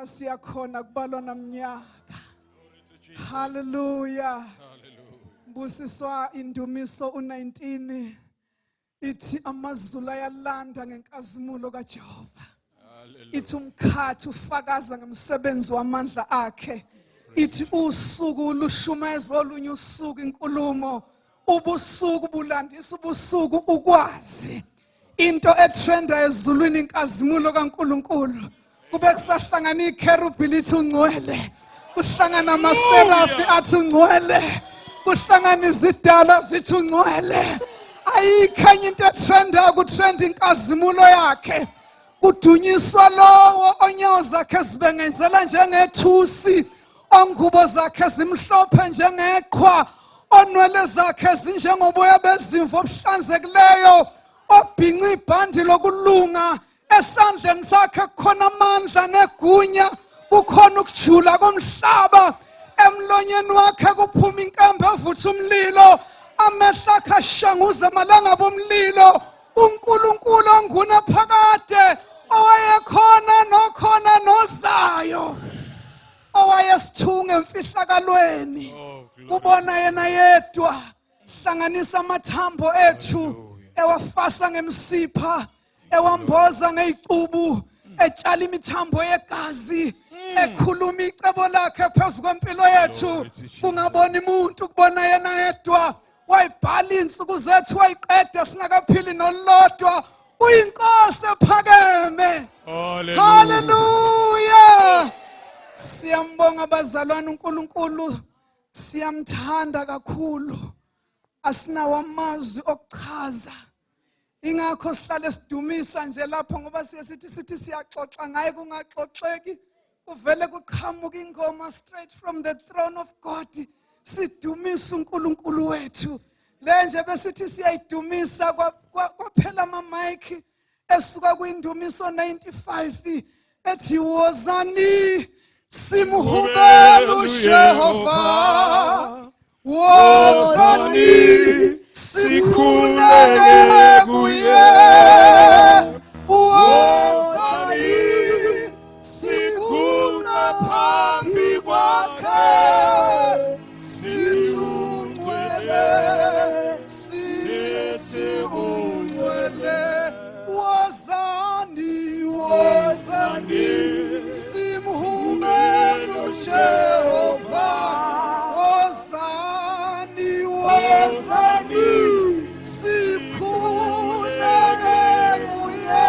Siyakhona kubalwa namnyaka. Hallelujah. Busiswa indumiso u19 ithi amazulu ayalanda ngenkazimulo kaJehova. Ithi umkhathi ufakaza ngomsebenzi wamandla akhe. Ithi usuku lushumeza olunye usuku inkulumo. Ubusuku bulandisa ubusuku ukwazi. Into etrenda ezulwini inkazimulo kaNkulunkulu. Kube kusahlangana ikherubhi lithi ungcwele. Kuhlangana amaserafi athi ungcwele. Kuhlangana izidalwa zithi ungcwele. Ayikho into etrenda kutrend inkazimulo yakhe. Kudunyiswa lowo onyawo zakhe zibengezela njengethusi. Ongubo zakhe zimhlophe njengeqhwa. Onwele zakhe zinjengoboya bezimvu obuhlanzekileyo. Obhinqa ibhandi lokulunga. Esandleni sakhe kukhona amandla negunya. Kukhona ukujula komhlaba. Emlonyeni wakhe kuphuma inkembe evutha umlilo. Amehlo akhe ashanguza amalanga bomlilo. uNkulunkulu onguna phakade. Owayekhona nokhona nozayo. Owayesithunga emfihlakalweni. Kubona yena yedwa. Hlanganisa amathambo ethu. Ewafasa ngemsipha. Ewamboza ngezicubu. Etshala imithambo yegazi. Ekhuluma icebo lakhe phezu kwempilo yethu. Kungaboni umuntu kubona yena yedwa. Wayibhala insuku zethu wayiqeda singakaphili nolodwa. Uyinkosi ephakeme. Hallelujah. Siyambonga abazalwane uNkulunkulu. Siyamthanda kakhulu. Asinawo amazwi okuchaza. Ingakho sihlale sidumisa nje lapho ngoba sithi siyaxoxa ngaye kungaxoxeki. Kuvele kuqhamuka ingoma straight from the throne of God. Sidumisa uNkulunkulu wethu. Le nje besithi siyayidumisa kwaphela ama-mic esuka kwindumiso 95 ethi wozani simhubele uJehova. Wozani sikhuleke kuye. Wozani sikhuleke phambi kwakhe. Sithi ungcwele, sithi ungcwele. Wozani, wozani simhubele uJehova. Wozani, wozani sikhuleke kuye.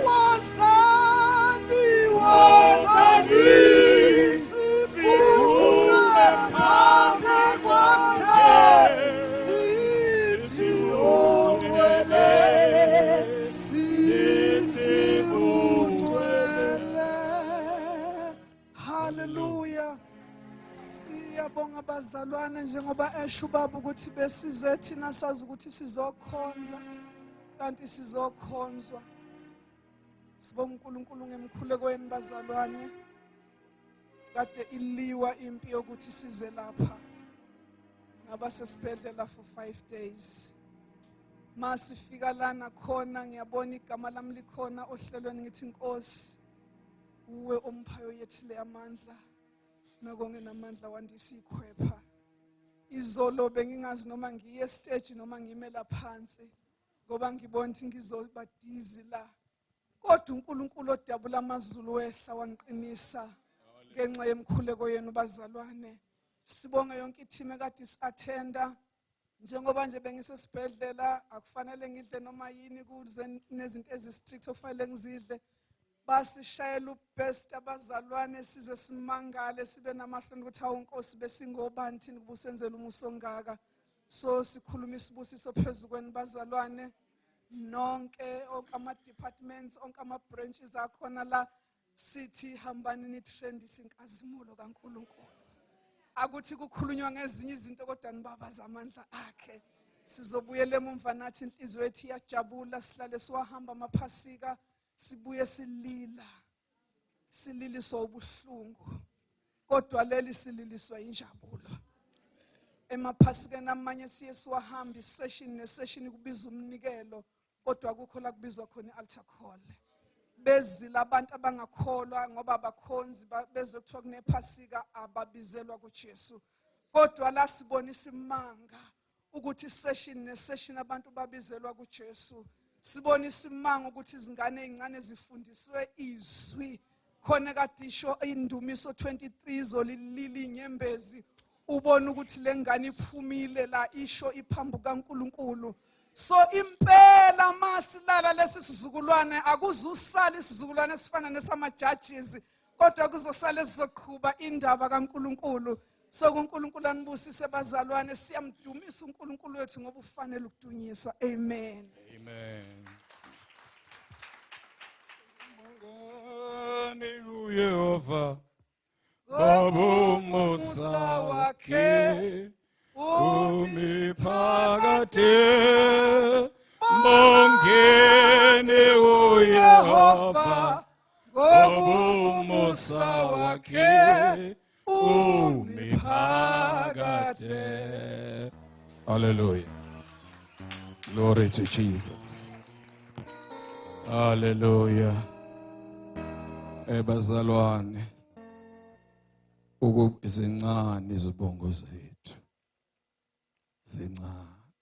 Wozani, wozani sikhuleke phambi kwakhe. Sithi ungcwele, sithi ungcwele. Hallelujah. Siyabonga abazalwane njengoba esho ubaba ukuthi besize thina sazi ukuthi sizokhonza kanti sizokhonzwa. Sibonga uNkulunkulu ngemkhulekweni bazalwane. Kade iliwa impi yokuthi size lapha. Ngaba sesibhedlela for 5 days. Masifika lana khona ngiyabona igama lami likhona ohlelweni ngithi Nkosi uwe omphayo yethile amandla. Nakonke namandla wandisa ikhwepha. Izolo bengingazi noma ngiye stage noma ngimela phansi ngoba ngibona ukuthi ngizoba dizzy la. Kodwa uNkulunkulu odabula amazulu wehla wangiqinisa ngenxa yemkhuleko yenu bazalwane. Sibonga yonke i-team ekade si-attenda. Njengoba nje bengisesibhedlela akufanele ngidle noma yini kuze nezinto ezistrict ofanele ngizidle. Basishayela ubest abazalwane size simangale sibe namahloni ukuthi hawu Nkosi besingobani thina kubusenzela umuso ongaka. So sikhuluma isibusiso phezukweni bazalwane. Nonke ama departments onke ama branches akhona la sithi hambani nitrendise inkazimulo kaNkulunkulu. Akuthi kukhulunywa ngezinye izinto kodwa nibabaza amandla akhe. Sizobuyela emumva nathi inhliziyo yethu iyajabula sihlale siwahamba amaphasika. Sibuye silila. Sililiswa ubuhlungu. Kodwa leli sililiswa injabulo. Emaphasikeni amanye siye siwahamba isession nesession kubiza umnikelo. Kodwa akukho la kubizwa khona i-altar call. bezile abantu abangakholwa ngoba abakhonzi bezwe kuthiwa kunephasika ababizelwa kuJesu. Kodwa la sibona isimanga ukuthi session nesession abantu babizelwa kuJesu. Sibona isimanga ukuthi izingane ezincane zifundiswe izwi. Khona kade isho indumiso 23 izolilili inyembezi. Ubona ukuthi lengane iphumile la isho iphambuka kaNkulunkulu. So impela masilala lesi sizukulwane akuzusala isizukulwane esifana nesama judges kodwa kuzosala sizoqhubha indaba kaNkulunkulu. So uNkulunkulu anibusise bazalwane siyamdumisa uNkulunkulu wethu ngoba ufanele ukudunyiswa. Amen. Amen. Yehova Umusa wakhe umiphakade bongene uYehova Umusa wakhe umiphakade. Hallelujah. Glory to Jesus. Hallelujah. Bazalwane izincane izibongo zethu zincane.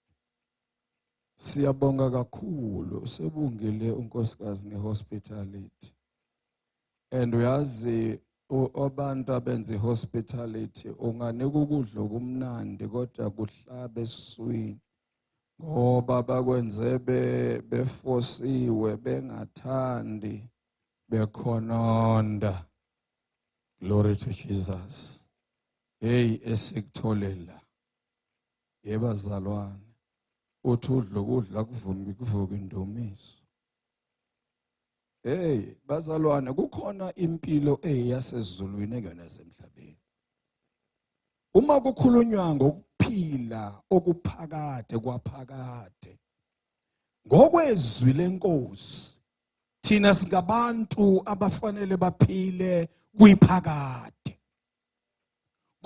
Siyabonga kakhulu sebungile unkosikazi ngehospitality. And uyazi abantu abenza ihospitality unganika ukudla okumnandi kodwa kuhlabe esiswini ngoba bakwenze befosiwe bengathandi bekhononda. Glory to Jesus. Hey esikutholela yebazalwane uthi udla ukudla kuvuka indumiso. Hey bazalwane kukhona impilo eyasezulwini engena semhlabeni. Uma kukhulunywa ngokuphila okuphakade kwaphakade ngokwezwi lenkosi thina singabantu abafanele baphile kuyiphakade.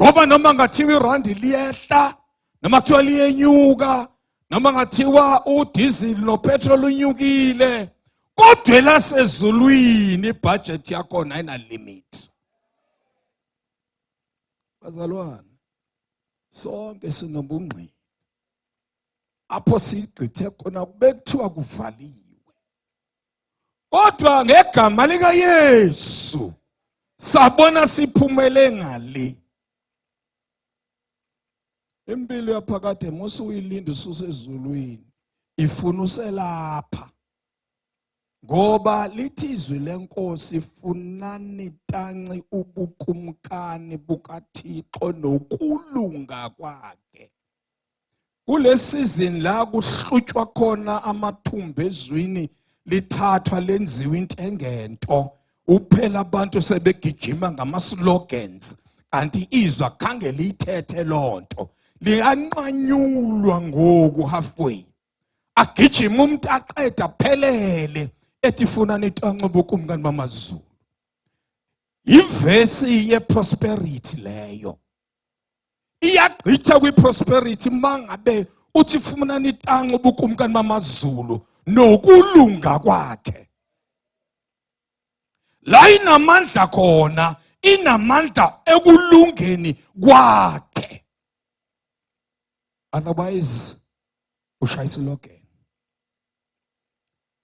Ngoba noma ngathiwa irandi liyehla noma kuthiwa liyenyuka noma ngathiwa udiesel nopetrol unyukile kodwa lasezulwini ibudget yakho ayina limit. Bazalwane sonke sinobungqina apho sigqithe khona kube kuthiwa kuvaliwe. Kodwa ngegama lika Yesu sabona siphumele ngale. Impilo yaphakade musu uyilinda ususezulwini ifuna uselapha. Ngoba lithi izwi lenkosi funani tanci ubukumkani bukaThixo nokulunga kwakhe. Kule season la kuhlutywa khona amathumbu ezwini lithathwa lenziwe into engento. Uphela abantu sebegijima ngama slogans kanti izwa khange lithethe lonto. Liyanqanyulwa ngoku halfway. Agijima umuntu aqeda phelele ethi funa nitanca ubukumkani bamazulu. Ivesi ye prosperity leyo. Iyagqitha kwi prosperity mangabe uthi funa nitanca ubukumkani bamazulu nokulunga kwakhe. La inamandla khona inamandla ekulungeni kwakhe. Otherwise ushaya slogan.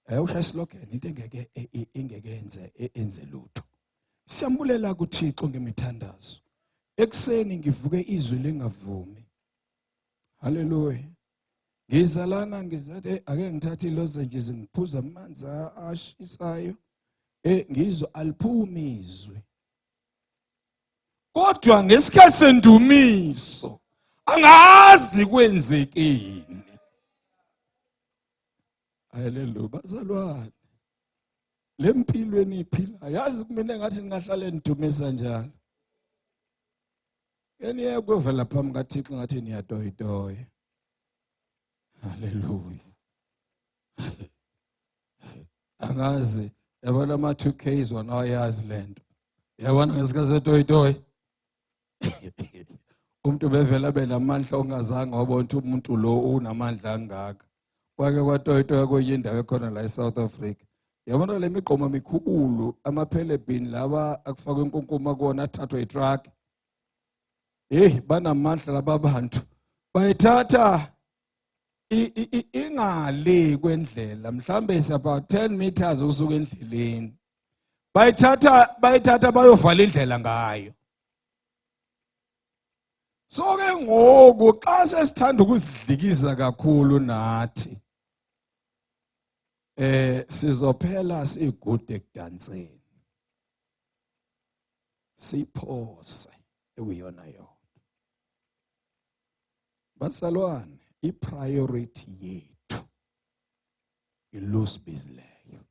Ushaya slogan into engeke enze lutho. Siyambulela kuThixo ngemithandazo. Ekseni ngivuke izwi lingavumi. Hallelujah. Ngizalana ngizathi ake ngithathe ilozenje ngiphuza amanzi ashisayo. Ngizwa aliphumi izwi. Kodwa ngesikhathi sendumiso angazi kwenzekeni. Hallelujah. Bazalwane lempilo eniphila yazi kumina ngathi ningahlale nidumisa njalo. Eniye kuvela phambi kaThixo ngathi niyatoyitoya. Hallelujah. Angazi yabona ama 2Ks wona ayazi lento. Yabona ngesikaze toyitoy. Umuntu bevela benamandla ongazange wabona umuntu lo unamandla angaka. Kwake kwatoyitoya kwenye indawo ekhona la eSouth Africa. Yabona le migqomo mikhulu amaphelebhini lawa akufakwe inkunkuma kuona athathwe itruck. Banamandla laba bantu. Bayithatha ingale kwendlela mhlambe is about 10 meters usuka endleleni. Bayithatha bayovala indlela ngayo. So ke ngoku xa sesithanda ukuzidlikiza kakhulu nathi sizophela sigood ekudanseni. Siphose ekuyona yona. Basalwane ipriority yethu ilusibizileyo.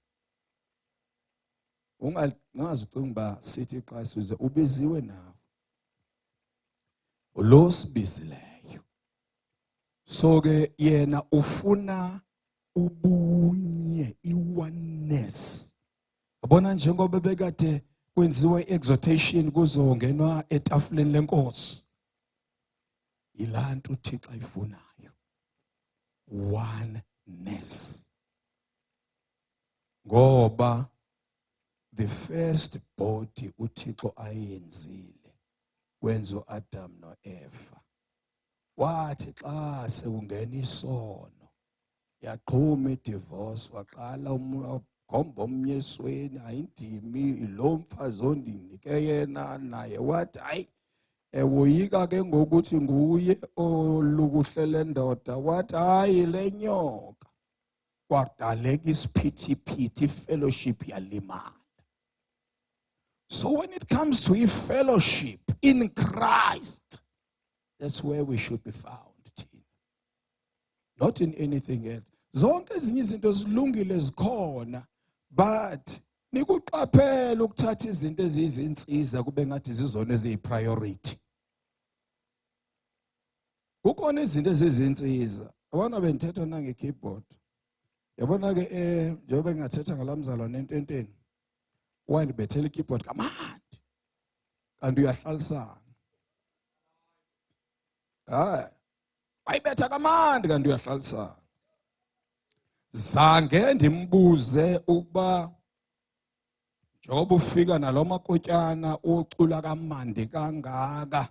Ungazi ucinga sithi xa size ubiziwe nawe. Ulusibisileyo. So ke yena ufuna ubunye oneness. Yabona njengoba bekade kwenziwa exhortation kuzongenwa etafuleni lenkosi. Ilantu uThixo ayifunayo. Oneness. Ngoba the first body uThixo ayenzile kwenza uAdam noEva. Wathi xa sekungena isono yaqhuma idivorce waqala gomba omnye esweni ayindimi lo mfazi ondinike yena naye wathi hayi woyika ke ngokuthi nguye olukuhlela endoda wathi hayi lenyoka kwadaleka isiphithiphithi fellowship yalimala. So when it comes to fellowship in Christ, that's where we should be found. Not in anything else. Zonke ezinye izinto zilungile zikhona, but nikuqaphela ukuthatha izinto ezizinsiza kube ngathi zizona eziyipriority. Kukhona izinto ezizinsiza. Abana benithetha nange keyboard. Yabona ke njengoba ngingathetha ngalamzalwane ententeni. Wani bethela ikeyboard kamandi. Kanti uyahlalisana. Ayibetha kamandi kanti uyahlalisana. Zange ndimbuze ukuba njengoba ufika nalomakotyana ucula kamandi kangaka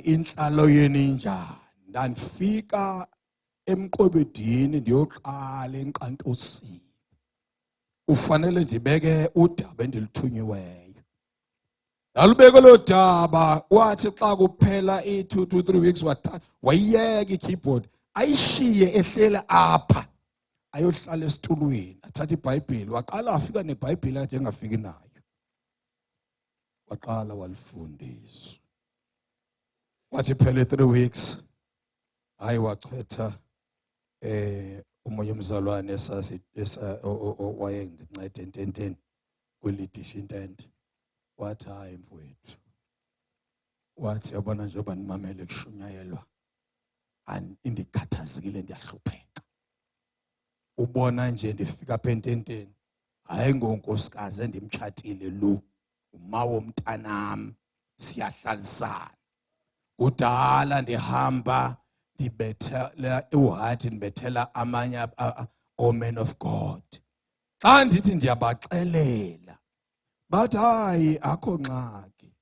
inhlalo yeni njani. Ndandifika emqobedini ndiyoqala enkantosini. Ufanele ndibeke udaba endilithunyiweyo. Alubeke lo daba wathi xa kuphela 2 to 3 weeks wayiyeka ikeyboard ayishiye ehlela apha ayohlala esitulweni athatha iBhayibheli waqala afika neBhayibheli athi engafiki nayo. Waqala walifundisa. Wathi phele 3 weeks hayi wachitha umoya umzalwane wayengincede ententeni kwelidisha intente. Wathi hayi mfowethu. Wathi yabona njengoba nimamele kushunyayelwa indikhathazekile ndiyahlupheka. Ubona nje ndifika apha ententeni hayi ngonkosikazi endimtshatile lo uma womntanami siyahlalisana. Kudala ndihamba ndibethela uHathi ndibethela amanye men of God. Xa ndithi ndiyabaxelela bathi hayi akho ngxaki.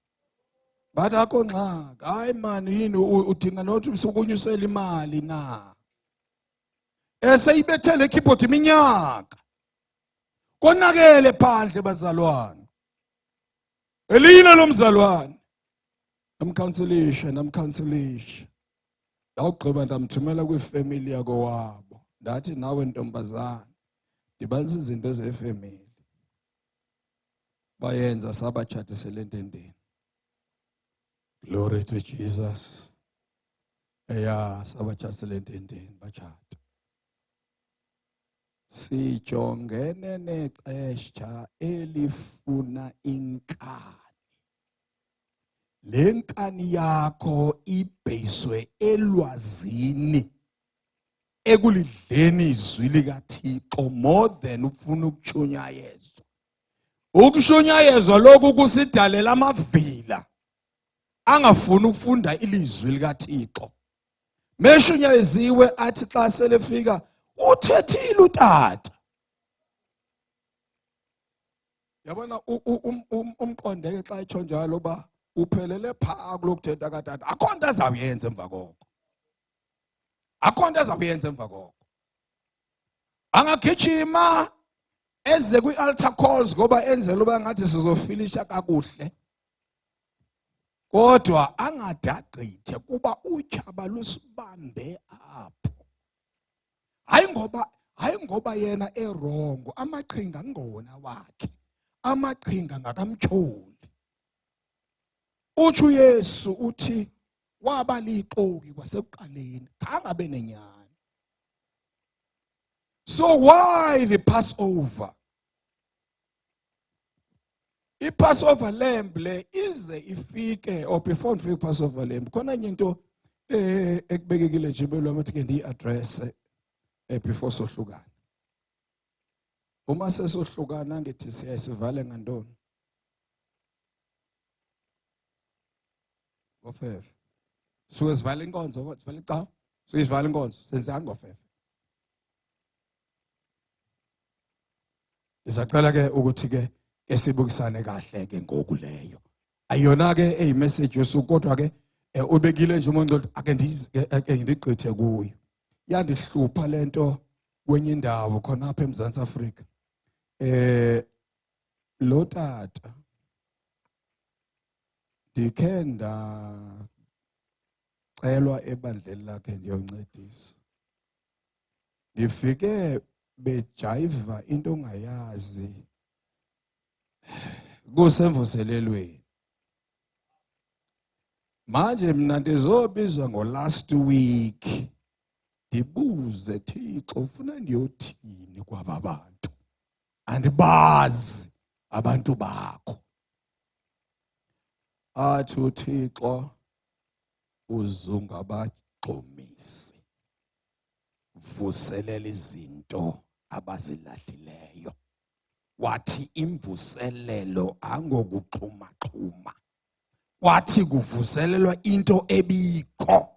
Bathi akho ngxaki. Hayi man yini udinga nothi usukunyusela imali na. Eseyibethele ikeyboard iminyaka. Konakele phandle bazalwane. Elina lomzalwane. Namcounselisha. Ndawugqiba ndamthumela kwifamily yako wabo. Ndathi nawe ntombazana dibanisa izinto zefamily. Bayenza sabatshatisela entendeni. Glory to Jesus. Sabatshatisela entendeni bachata. Sijongene nexesha elifuna inkani. Le nkani yakho ibheswe elwazini ekulidleni izwi likaThixo more than ufuna ukutshunyayezwa. Ukushunyayezwa lokhu kusidalela amavila angafuni ukufunda ilizwi likaThixo. Meshunyayeziwe athi xa selefika uthethile utata. Yabona umqondeke xa etsho njalo ba uphelele phaa kulokuthetha katata. Akho nto azawuyenza emva koko. Akho nto azawuyenza emva koko. Angagijima eze kwi-altar calls ngoba enzela uba ngathi sizofilisha kakuhle. Kodwa angadagqithe kuba utshaba lusibambe apho. Hayi ngoba yena erongo, amaqhinga ngona wakhe. Amaqhinga ngakamtsholi. Uthi uYesu uthi waba lixoki kwasekuqaleni, kangabe nenyani. So why the Passover? I-Passover lamb le ize ifike, or before ifike i-Passover lamb, khona enye into ekubekekile nje belwa ukuthi ke ndiyi-address before sohlukana. Uma sesohlukana ngithi siyayisivale ngantoni? Ngofefe. Suke sivale inkonzo, sivale icawa, suke sivale inkonzo, senzani ngofefe? Isacela ke ukuthi ke esibukisane kahle ke ngoku leyo. Ayona ke eyimessage yosuku kodwa ke ubekile nje umuntu ake ndigqithe kuyo. Yandihlupha lento kwenye indawo khona apha eMzantsi Afrika. Lo tata ndikhe ndacelwa ebandleni lakhe ndiyoncedisa. Ndifike bejayiva into ongayazi kusemvuselelweni. Manje mina ndizobizwa ngo-last week ndibuze Thixo ufuna ndiyothini kwaba bantu, andibazi abantu bakho. Athi uThixo uzungabagxumisi, vuselela izinto abazilahlileyo. Wathi imvuselelo angokuxhuma-xhuma, wathi kuvuselelwa into ebikho.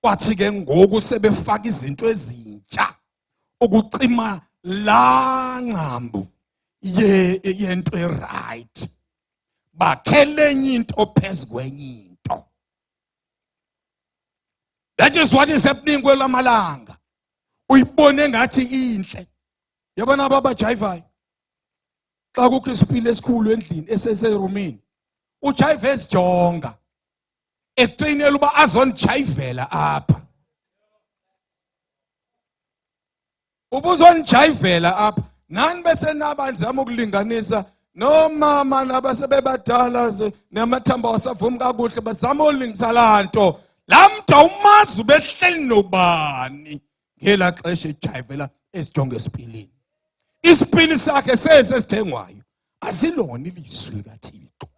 Wathi ke ngoku sebefaka izinto ezintsha ukucima la ngqambu yento right, bakhele enye into phezu kwenye into. That is what is happening kwelamalanga. Uyibone ngathi inhle. Yabona baba jayivayo xa kukho isipili esikhulu endlini eseserumini, ujayive esijonga etreinela uba azondijayivela apha. Ubuzondijayivela apha. Nani bese nabazama ukulinganisa nomama nabasebebadala namathambo wasavumi kakuhle bazama ulingisa lanto. La mntu awumazi ubehleli nobani ngela xesha ejayivela esijonga esipilini. Isipili sakhe sesithengwayo asilona ilizwi likaThixo.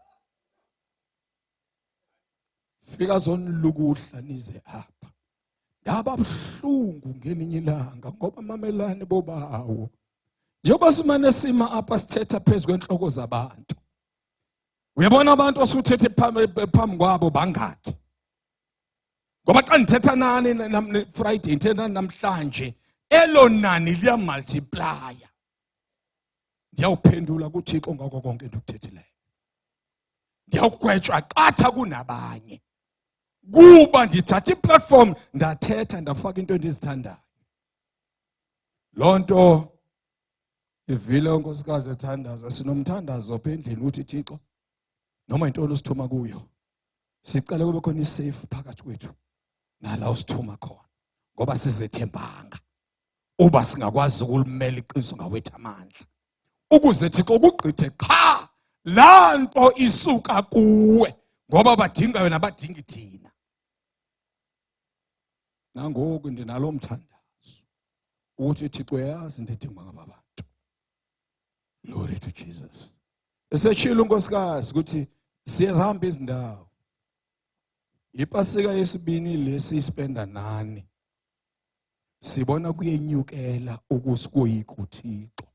Fika zonlukuhla nize apha. Ndaba buhlungu ngelinye ilanga ngoba mamelane bobawo. Njengoba simane sima apha sithetha phezu kwenhloko zabantu. Uyabona abantu osuthethe phambi kwabo bangaki? Ngoba xa ndithetha nani Friday ngithetha namhlanje, elo nani liya multiplier. Ndiyawuphendula kuThixo ngako konke endikuthethileyo. Ndiyawugwetshwa qatha kunabanye. Kuba ndithatha iplatform ndathetha ndafaka into endizithandayo. Lonto ivile unkosikazi ethandaza, sinomthandazo apha endlini uthi Thixo noma intoni usithuma kuyo, sicela kube khona isafe phakathi kwethu nala usithuma khona, ngoba sizethembanga uba singakwazi ukulumela iqiniso ngawethu amandla, ukuze Thixo kugqithe qha la nto isuka kuwe, ngoba badinga wena badinga thina. Nangoku ndinalo mthandazo ukuthi Thixo yazi ndidinga ngabantu. Glory to Jesus. Esechila unkosikazi ukuthi siyahamba izindawo. Ipasika yesibini lesispenda nani. Sibona kuyenyukela ukusikoyika uThixo.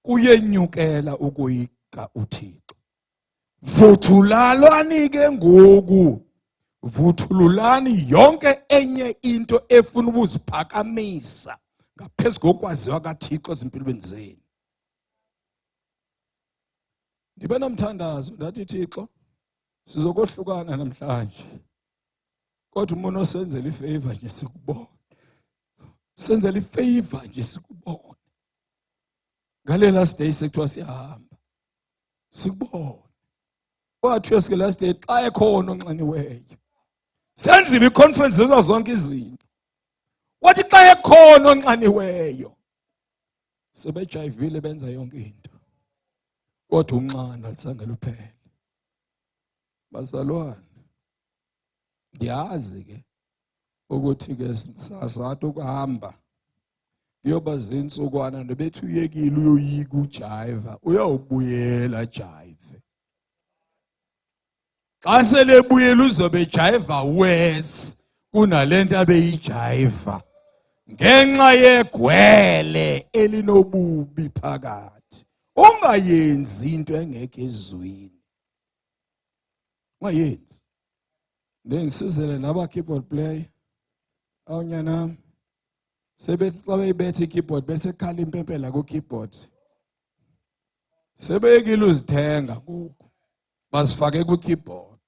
Kuyenyukela ukuyika uThixo. Vuthulani ke ngoku. Vuthululani yonke enye into efuna ukuziphakamisa ngaphezu kokwaziwa kaThixo ezimpilweni zenu. ndibe nomthandazo ndathi Thixo sizokohlukana namhlanje kodwa umuntu osenzela ifavor nje sikubone senzela ifavor nje sikubone ngale last day sekuthiwa siyahamba sikubone wathi esike last day xa ekhona onxaniweyo senziwe iconference zezo zonke izinto wathi xa ekhona onxaniweyo sebejayivile benza yonke into kodwa unxano alisangela uphela bazalwane ndiyazi ke ukuthi ke sasathi ukuhamba kuyoba zinsukwana nobethi uyekile uyoyika ujive uyawubuyela jive xa selebuyela uzobe jive wes kunalento abeyijive ngenxa yegwele elinobubi phakathi ungayenzi into engekho ezwini ungayenzi ndengisizele naba keyboard play awunyanam sebethi xa beyibetha ikeyboard bese khala impempela ku keyboard sebeyekile uzithenga ngoku basifake ku keyboard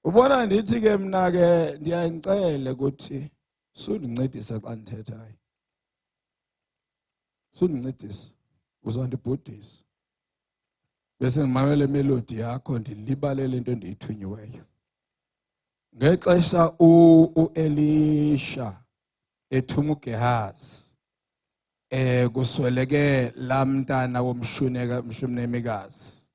ubona ndithi ke mina ke ndiyayicela ukuthi sundincedisa xa ndithethayo sundincedisa uzandibhudisa bese ngimamele melody yakho ndilibalele into endiyithunyiweyo ngexesha uElisha ethuma uGehazi kusweleke lamntana womshunemikazi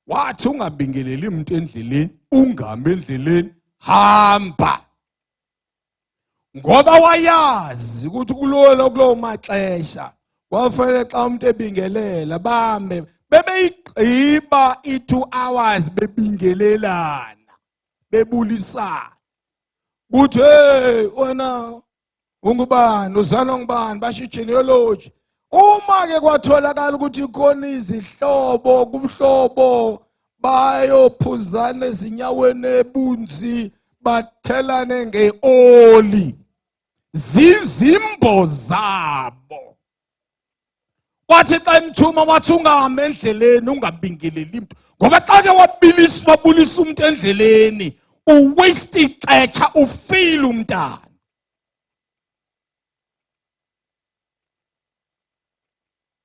wathi ungabingeleli umuntu endleleni ungami endleleni hamba ngoba wayazi ukuthi kulowo maxesha wafanele xa umuntu ebingelela bame bebeyigqiba i2 hours bebingelelana bebulisana kuthi hey wena ungubani uzana ngubani basho genealogy uma ke kwatholakala ukuthi khona izihlobo kubhlobo bayophuzana ezinyaweni ebunzi bathelane ngeoli zizimbo zabo wathi xa imthuma wathi ungahamba endleleni ungabingeleli umuntu ngoba xa ke wabulisa umuntu endleleni uwaste ixesha ufile umntana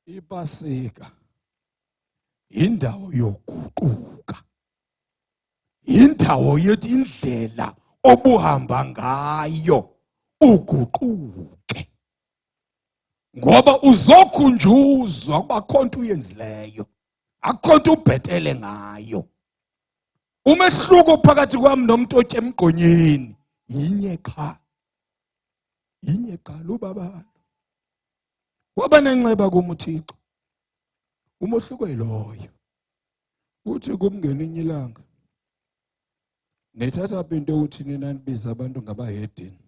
ipasika indawo yokuquka indawo yethi indlela obuhamba ngayo uguquke ngoba uzokhunjuzwa kuba khonto uyenzileyo akhonto ubhetele ngayo umehluko phakathi kwami nomuntu otye emgqonyeni yinye qha lubabalo waba nenceba kuMthixo umohluko yiloyo uthi kumngelinye ilanga nethatha into uthi nina nibiza abantu ngabahedeni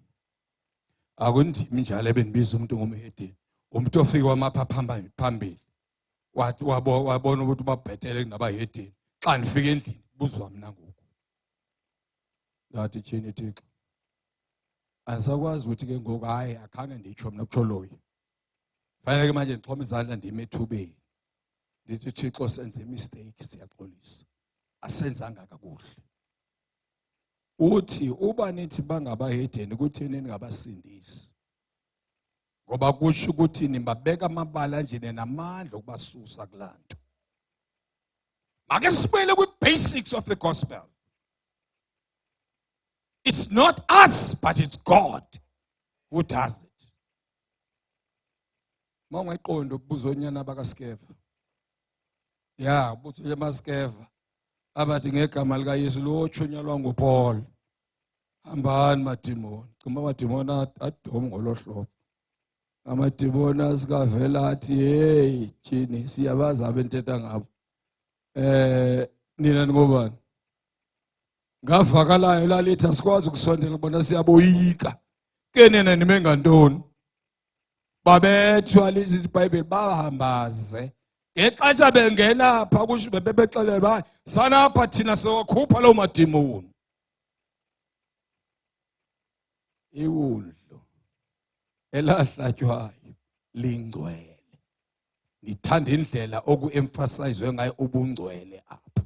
akundimi njalo ebenibiza umuntu ngomhedeni umuntu ofika wamapha phambili wathi wabona ukuthi babhetele kunabahedeni xa nifika endlini buzwa mina ngoku ngathi thini Thixo asakwazi ukuthi ke ngoku hayi akhange nditsho mina kutholoyi fanele manje ngixhoma izandla ndime ethubeni ndithi Thixo senze mistake siyaxolisa asenzanga kakuhle uthi uba nithi bangabahedeni kutheni ningabasindisi ngoba kusho ukuthi nimbabeka amabala nje nenamandla okubasusa kulanto make sibuyele ku basics of the gospel. It's not us but it's God who does it. Mawungayiqondo ukubuza onyana bakaSkeva. Ya, ubuthi emaSkeva abathi ngegama lika Yesu lo chunyalwa nguPaul. Hambani madimoni. Kuma madimoni adom ngolohlobo. Amadimoni asikavela athi hey thini siyabaza abenthetha ngabo. Nina ngobani? Ngavakalayo lalithi asikwazi ukusondela bona siyaboyika. Ke nina nime ngantoni? Babethwa lithi iBhayibheli bahambaze. Ngexesha bengena pha kusho bebexelela bayi sanapha thina sokhupha lo madimoni. Iwundlo elahlatywayo lingcwele. Ngithanda indlela okuemphasizwe ngayo ubungcwele apha.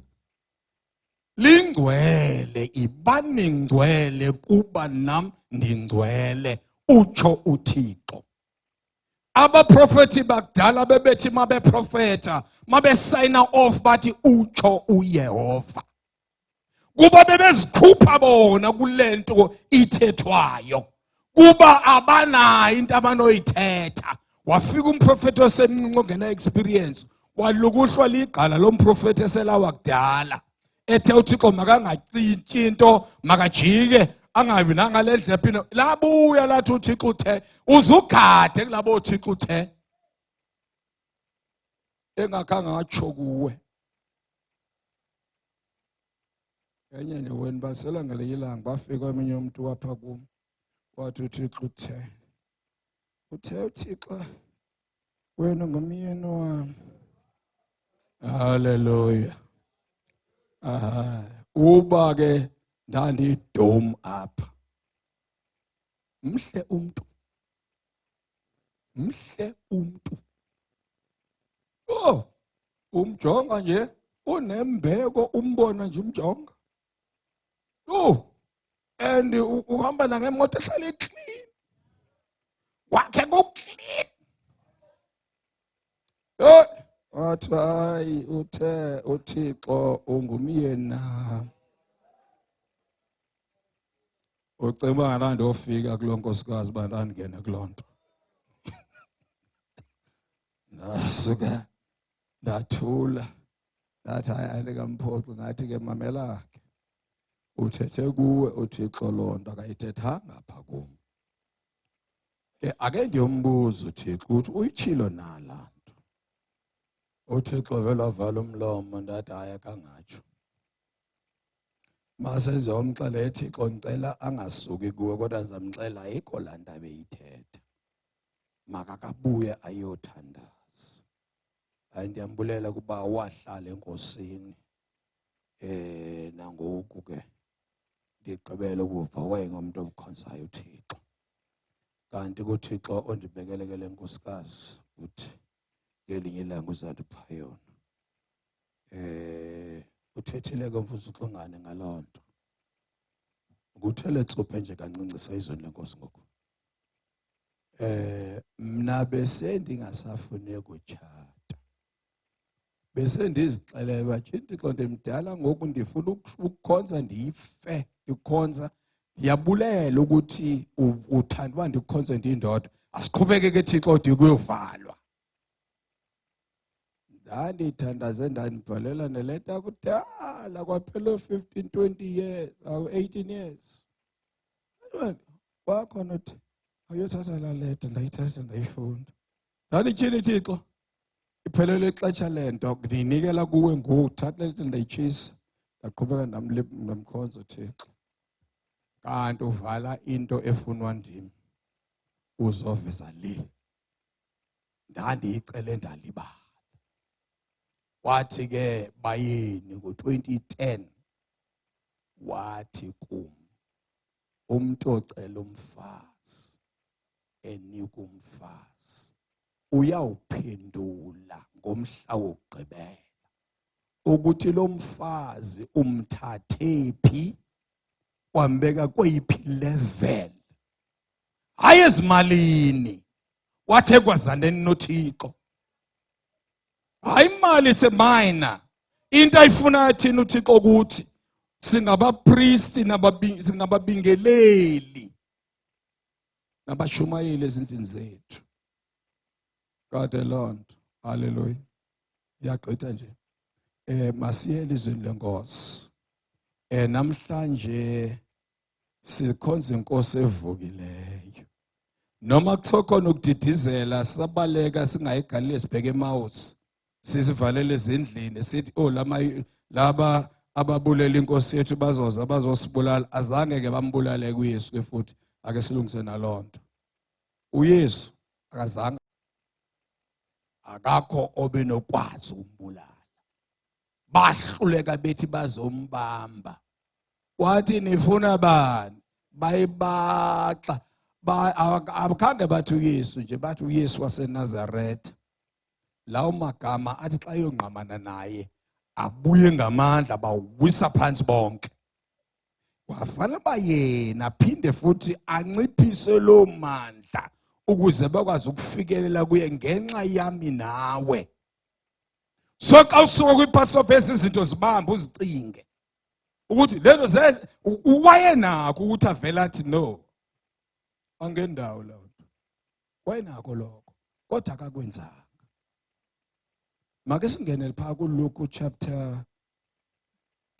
Lingcwele ibani ngcwele kuba nam ndingcwele utsho uThixo. Abaprofeti bakudala bebethi mabeprofeta mabesayina off bathi utsho uYehova. Kuba bebezikhupha bona kulento ithethwayo. Kuba abanayo into abanoyithetha. Wafika umprofeti osemncinci ongena experience walukuhlwa ligqala lomprofeti eselawa kudala. Ethe uThixo makangacitshi into makajike angabi nangale ndlela phina labuya lathi uThixo uthe uzugade kulabo uThixo uthe engakanga atsho kuwe. Enye nje wena basela ngale ilanga bafika eminye umuntu wapha kum wathi uThixo uthe uThixo wena ngumyeni wami. Hallelujah. Uba ke ndandidom apha. Mhle umuntu. Oh, umjonga nje unembeko umbona nje umjonga. Oh, and uhamba na ngemoto ehlala clean. Wakhe ku-clean. Wathi hayi uthe uThixo ungumyeni nami. Uceba ngalandi ofika kuloo nkosikazi bandangena kuloo nto. Nasuka ndathula ndathi hayi andikamphoxi ngathi ke mamela ke uthethe kuwe uThixo loo nto akayithethanga apha kum. Ke ake ndiyombuza uThixo ukuthi uyitshilo nala nto. uThixo vele wavala umlomo ndathi hayi akangatsho. Masenze umxele eThixo ngicela angasuki kuwe kodwa ndizamxela ayikho laa nto abeyithetha. Makakabuye ayothandaza. Hayi ndiyambulela kuba wahlala enkosini. Nangoku ke ndigqibele ukuva wayengumuntu obukhonzayo uThixo. Kanti kuThixo ondibekele ke le nkosikazi uthi ngelinye ilanga uzandipha yona. Uthethile ke mfundisi uXongane ngaloo nto. Ukuthele tsuphe nje kancinci sayizweni lenkosi ngoku. Mna bese ndingasafuni ukutshata. Bese ndizixelele bathi uThixo ndimdala ngoku ndifuna ukukhonza ndife ndikhonza. Ndiyabulela ukuthi uthanda uba ndikhonze ndindoda. Asiqhubeke ke Thixo ndikuyovalwa. Ndandithandaze ndandibhalela neleta kudala kwaphela 15 20 years or 18 years. Wakhona uthi ayothatha la leta ndayithatha ndayifunda. Ndanditshini Thixo iphelele ixesha lento ndinikela kuwe ngoku thatha leta ndayitshisa ndaqhubeka namkhonzo Thixo. Kanti uvala into efunwa ndim uzoveza le. Ndandiyicele ndalibala. Wathi ke bayeni ngo2010 wathi kum umuntu ocela umfazi enika umfazi uyawuphendula ngomhla wokugqibela ukuthi lo mfazi umthathe phi wambeka kweyiphi level hayi ezimalini wathe kwazaneni noThixo. Hayi imali it's a minor. Into ayifuna thina uThixo ukuthi singabapriesti singababingeleli nabashumayeli ezindlini zethu. God alone. Hallelujah. Yaqitha nje. Masiye elizweni lenkosi. Namhlanje sikhonza inkosi evukileyo. Noma kuthiwa khona ukudidizela sabaleka singayigalile sibheke eMouth. Sisivalele ezindlini sithi laba ababulela inkosi yethu bazoza bazosibulala azange ke bambulale kuYesu ke futhi ake silungise nalonto. uYesu akazange akakho obenokwazi umbulala. Bahluleka bethi bazombamba. Wathi nifuna bani? Bayibaxa. Abakhange bathi uYesu nje bathi uYesu waseNazaretha. lawo magama athi xa yongqamana naye abuye ngamandla bawisa phansi bonke. Kwafanele uba yena aphinde futhi anciphise lo mandla ukuze bakwazi ukufikelela kuye ngenxa yami nawe. So xa usuka kwi-Passover izinto zibamba uzicinge ukuthi lento wayenakho ukuthi avela athi no angendawo lawo wayenakho lokho kodwa akakwenzanga. Make singenele phaka kuLuke chapter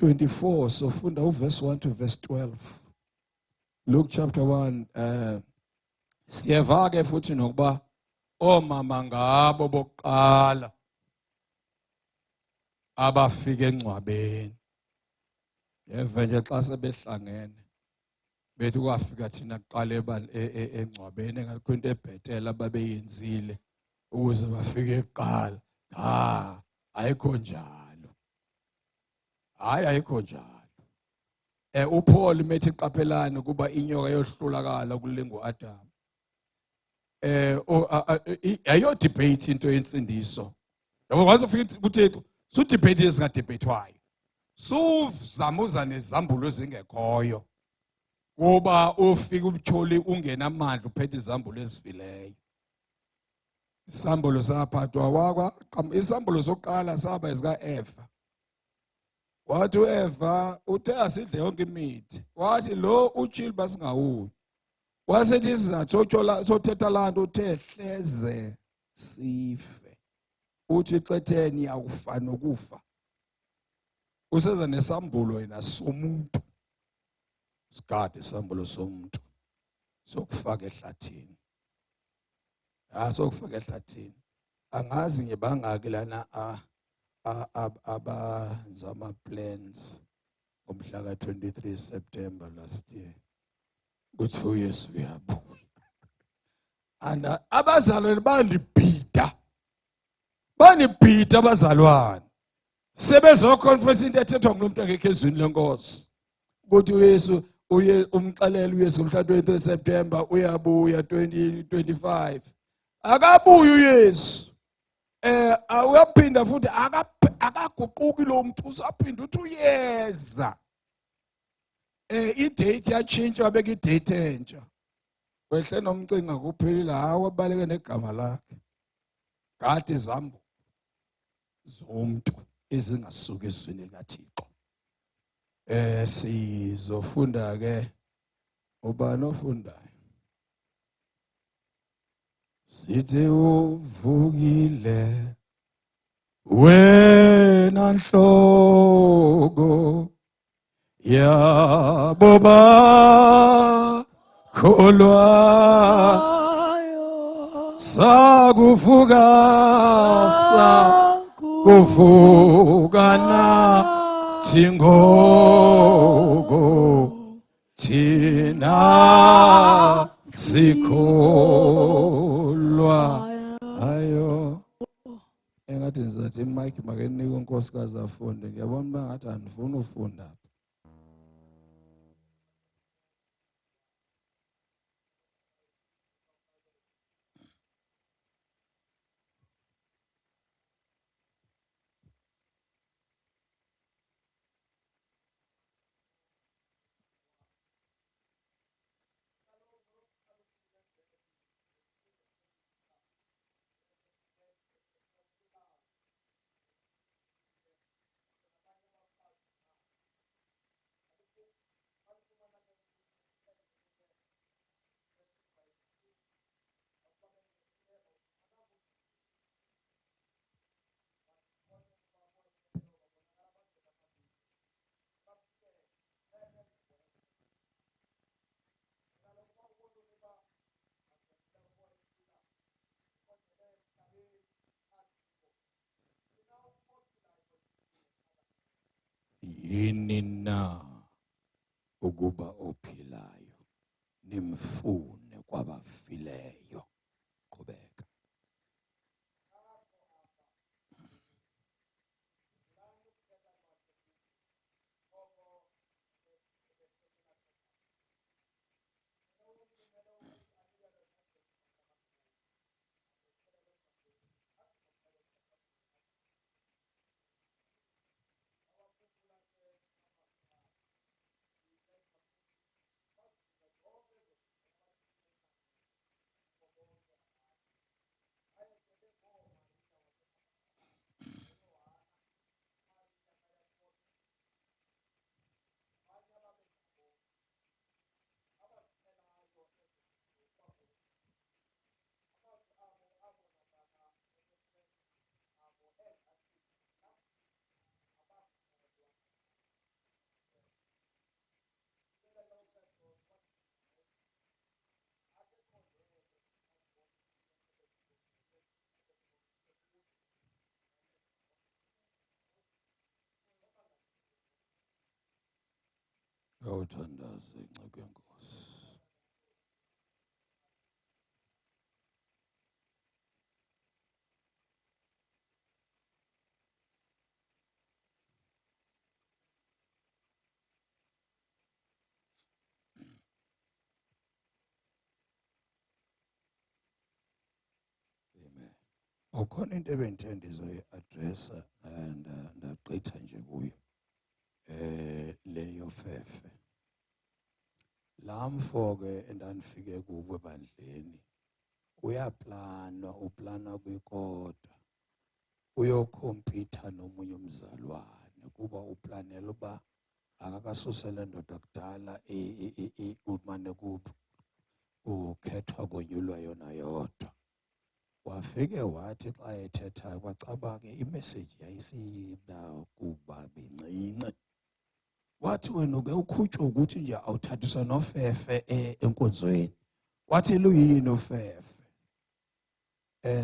24 sofunda uverse 1 to verse 12. Luke chapter 1 siyeva ke futhi nokuba omama ngabo bokuqala abafika engcwabeni. Yeva nje xa sebehlangene bethi kwafika thina kuqala engcwabeni engalikho into ebhetela babeyenzile ukuze bafike kuqala. Ayikho njalo. Ayikho njalo. uPaul methi qaphelani kuba inyoka yohlulakala kulengu Adam. Ayo debate into yensindiso. Yabo wazi ufika uThixo su debate ezingadebethwayo. Suzamuza nezambulo ezingekhoyo. Kuba ufika umtholi ungenamandla uphethe izambulo ezifileyo. Isambulo saphathwa wakwa isambulo sokuqala saba ezika Eva. Wathi uEva uthe asidle yonke imithi. Wathi lo utshili basingawuyi. Wasethi isizathu sothetha lanto uthe hleze sife. Uthi xetheni akufa nokufa. Useza nesambulo yena somuntu. Sigade isambulo somuntu. Sokufaka ehlathini. Sokufaka ehlathini. Angazi ngebangaki lana abazama plans ngomhla ka-23 September last year. Kuthi uYesu uyabuya. And abazalwane banibhida abazalwane. Sebezoconference into ethethwa ngumuntu engekho ezweni lenkosi. Ukuthi uYesu umxelela uYesu ngomhla 23 September uyabuya 2025. Akabuyi uYesu. Awuyaphinda futhi akaguquki lo muntu usaphinda uthi uyeza. I-date yatshintsha wabeka i-date entsha. Wehle nomcinga kuphelile wabaleke negama lakhe. Gade izambulo zomuntu ezingasuka ezweni likaThixo. Sizofunda ke ubani ofundayo. Sithi uvukile wena nhloko yabo bakholwa sakuvukana thingoko thina sikholwa ayo. Engathi ngizathi iMike makenike unkosikazi afunde. Ngiyabona bangathi andifuni ufunda. Yini na ukuba ophilayo nimfune kwabafileyo. Qhubeka. Awuthandaze inceke yenkosi. Amen. Ukhona into ebengithe ndizoyi-addressa and ndagqitha nje kuyo. Leyo fefe. Lamfo ke endandifike kubo ebandleni. Uplana kwikota. Uyokhompyutha nomunye umzalwane kuba uplanela uba akakasusele ndoda kudala umane kukhethwa konyulwa yona yodwa. Wafike wathi xa ethethayo kwacaba ke imessage yayisiba kuba bincinci. Wathi wena ke ukhutshwa ukuthi nje awuthathiswa nofefe enkonzweni. Wathi luyini ufefe?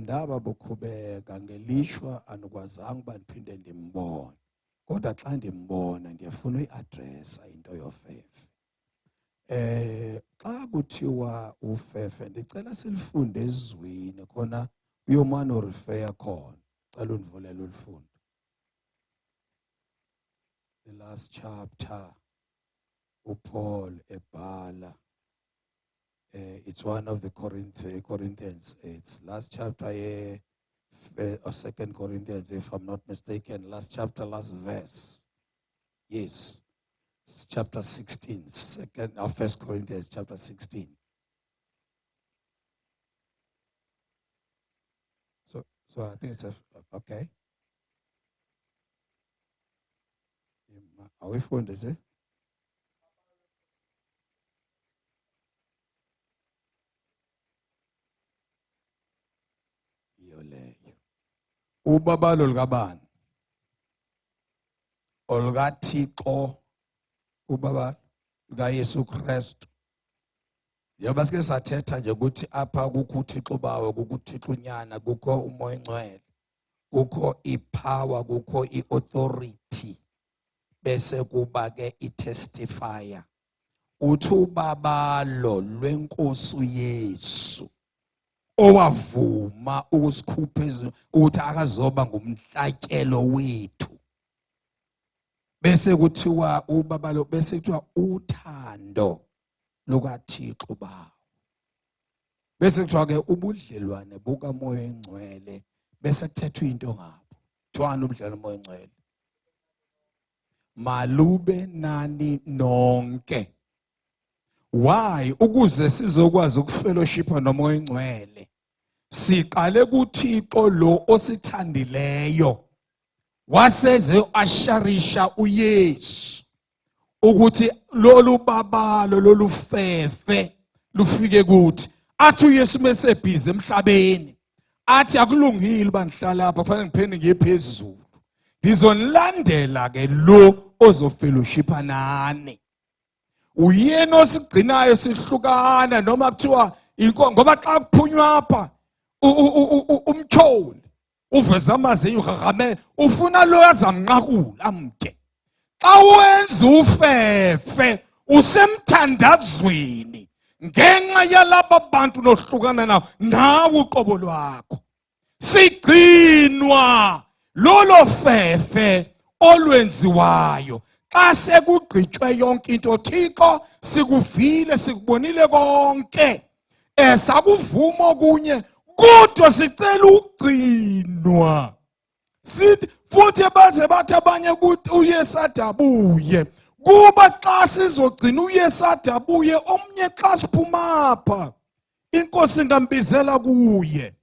Ndaba bokhubeka ngelishwa anikwazanga uba ndiphinde ndimbone. Kodwa xa ndimbona ndiyafuna uyi-addressa into yofefe. Xa kuthiwa ufefe ndicela silifunde ezwini khona uyomane urefer khona. Cela undivulele ulifunde. The last chapter uPaul ebhala. It's one of the Corinthians. It's last chapter or 2 Corinthians, if I'm not mistaken. Last chapter, last verse. Yes. It's chapter 16. 1 Corinthians chapter 16. So I think it's okay. Are we found it? Ubabalo likabani olikaThixo ubaba likaYesu Kristu. Yoba sike sathetha nje ukuthi apha kukho uThixo bawo, kukho uThixo unyana, kukho umoya oyingcwele, kukho ipower, kukho iauthority, bese kuba ke itestifier. Uthi ubabalo lwenkosi uYesu owavuma ukusikhupha ukuthi akazoba ngumhlatyelo wethu. Bese kuthiwa ubabalo, bese kuthiwa uthando lukaThixo bawo. Bese kuthiwa ke ubudlelwane bukamoya oyingcwele. Bese kuthethwa into ngabo. Kuthiwani ubudlelwane bomoya oyingcwele? Malube nani nonke. Why? Ukuze sizokwazi ukufellowshipa nomoya oyingcwele. Siqale kuThixo lo osithandileyo. Waseze asharisha uYesu ukuthi lolu babalo lolu fefe lufike kuthi. Athi uYesu mesebhizi emhlabeni. Athi akulungile uba ngihlala lapha, kufanele ngiphinde ngiye phezulu. Ngizonilandela ke lo ozofellowshipa nani. Uyena osigcinayo sihlukana noma kuthiwa inkonzo, ngoba xa kuphunywa apha umtholi uveza amazinyo uhahamela ufuna lo yazamnqakula amke. Xa wenza ufefe usemthandazweni ngenxa yalabo bantu nohlukana nawo nawe uqobo lwakho. Sigcinwa lolo fefe olwenziwayo. Xa sekugqitshwe yonke into, Thixo sikuvile sikubonile konke. Sakuvuma okunye kodwa sicela ukugcinwa. Sithi futhi baze bathi abanye ukuthi uYesu adabuye. Kuba xa sizogcina uYesu adabuye, omnye xa siphuma apha inkosi ngambizela kuye.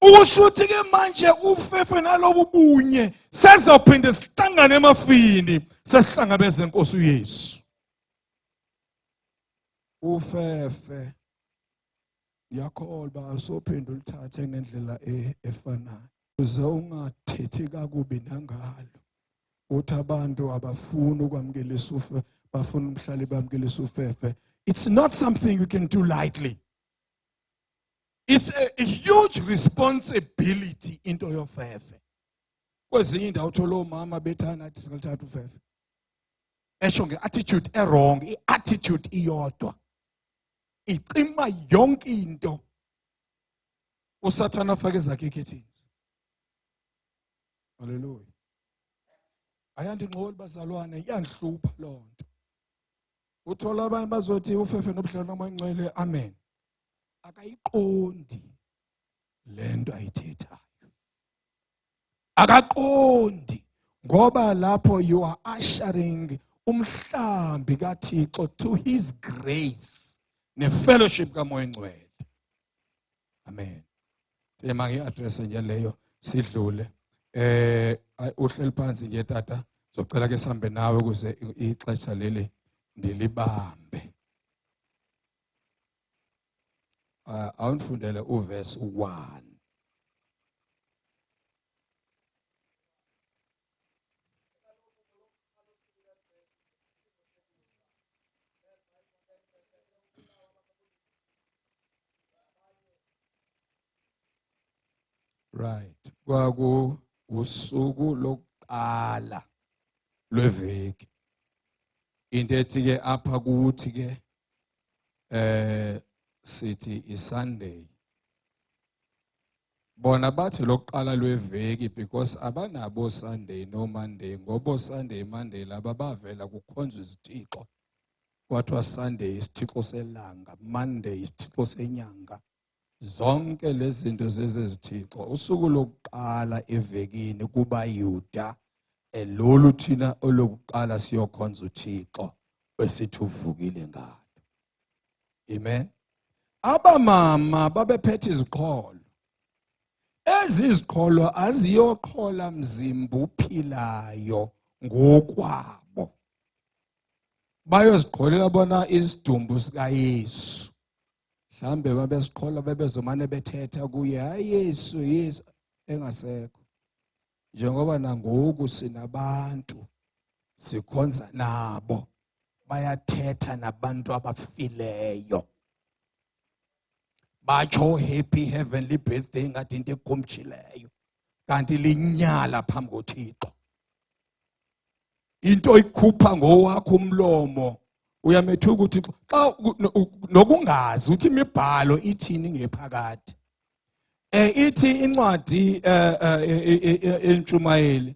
Ukushuthi ke manje ufefe nalobu bunye sezophinde sihlangane emafini sesihlangabeze inkosi uYesu. Ufefe yakholwa sophinde ulithathe ngendlela efanayo. Uze ungathethi kakubi nangalo. Uthi abantu abafuna ukwamkelisa ufefe, bafuna umhlali bamkelisa ufefe. It's not something you can do lightly. It's a huge responsibility into yofefe. Kwezinye indawo uthola omama bethana athi singalithatha ufefe. esho nge-attitude wrong, i-attitude iyodwa icima yonke into. Usathana afake zakhe curtains. Hallelujah. Ayandingxoli bazalwane, iyanhlupha loo nto. Uthola abanye bazothi ufefe nobudlelwano bongcwele, amen. Akayiqondi lento ayithethayo. Akaqondi ngoba lapho you are ushering umhlambi kaThixo to his grace ne fellowship kaMoya Ngcwele. Amen. Tema ngi-address nje leyo sidlule. Uhleli phansi nje tata, zocela ke sihambe nawe ukuze ixesha leli ndilibambe. Awunifundele uverse 1. Right. Kwaku usuku lokuqala lweveki. Into ethi ke apha kuthi ke sithi iSunday. Bona bathi lokuqala lweveki because abanabo Sunday no Monday, ngoba Sunday Monday laba bavela kukhonzwa izithixo. Kwathiwa Sunday isithixo selanga, Monday isithixo senyanga. Zonke lezi zinto zezithixo. Usuku lokuqala evekini kuba Yuda lolu thina olokuqala siyokhonza uThixo besithi uvukile ngalo. Amen. Abamama babephethe iziqholo. Eziziqholo aziyoqhola mzimba uphilayo ngokwabo. Bayoziqholela bona isidumbu sikaYesu. Mhlambe babesiqhola bebezomane bethetha kuye, hayi Yesu, Yesu engasekho. Njengoba nangoku sinabantu sikhonza nabo, bayathetha nabantu abafileyo. Batsho happy heavenly birthday ngathi into egumtshileyo, kanti linyala phambi koThixo. Into ikhupha ngowakho umlomo. Uyamethuka ukuthi xa nokungazi uthi imibhalo ithini ngephakathi. Ithi incwadi eNtshumayeli,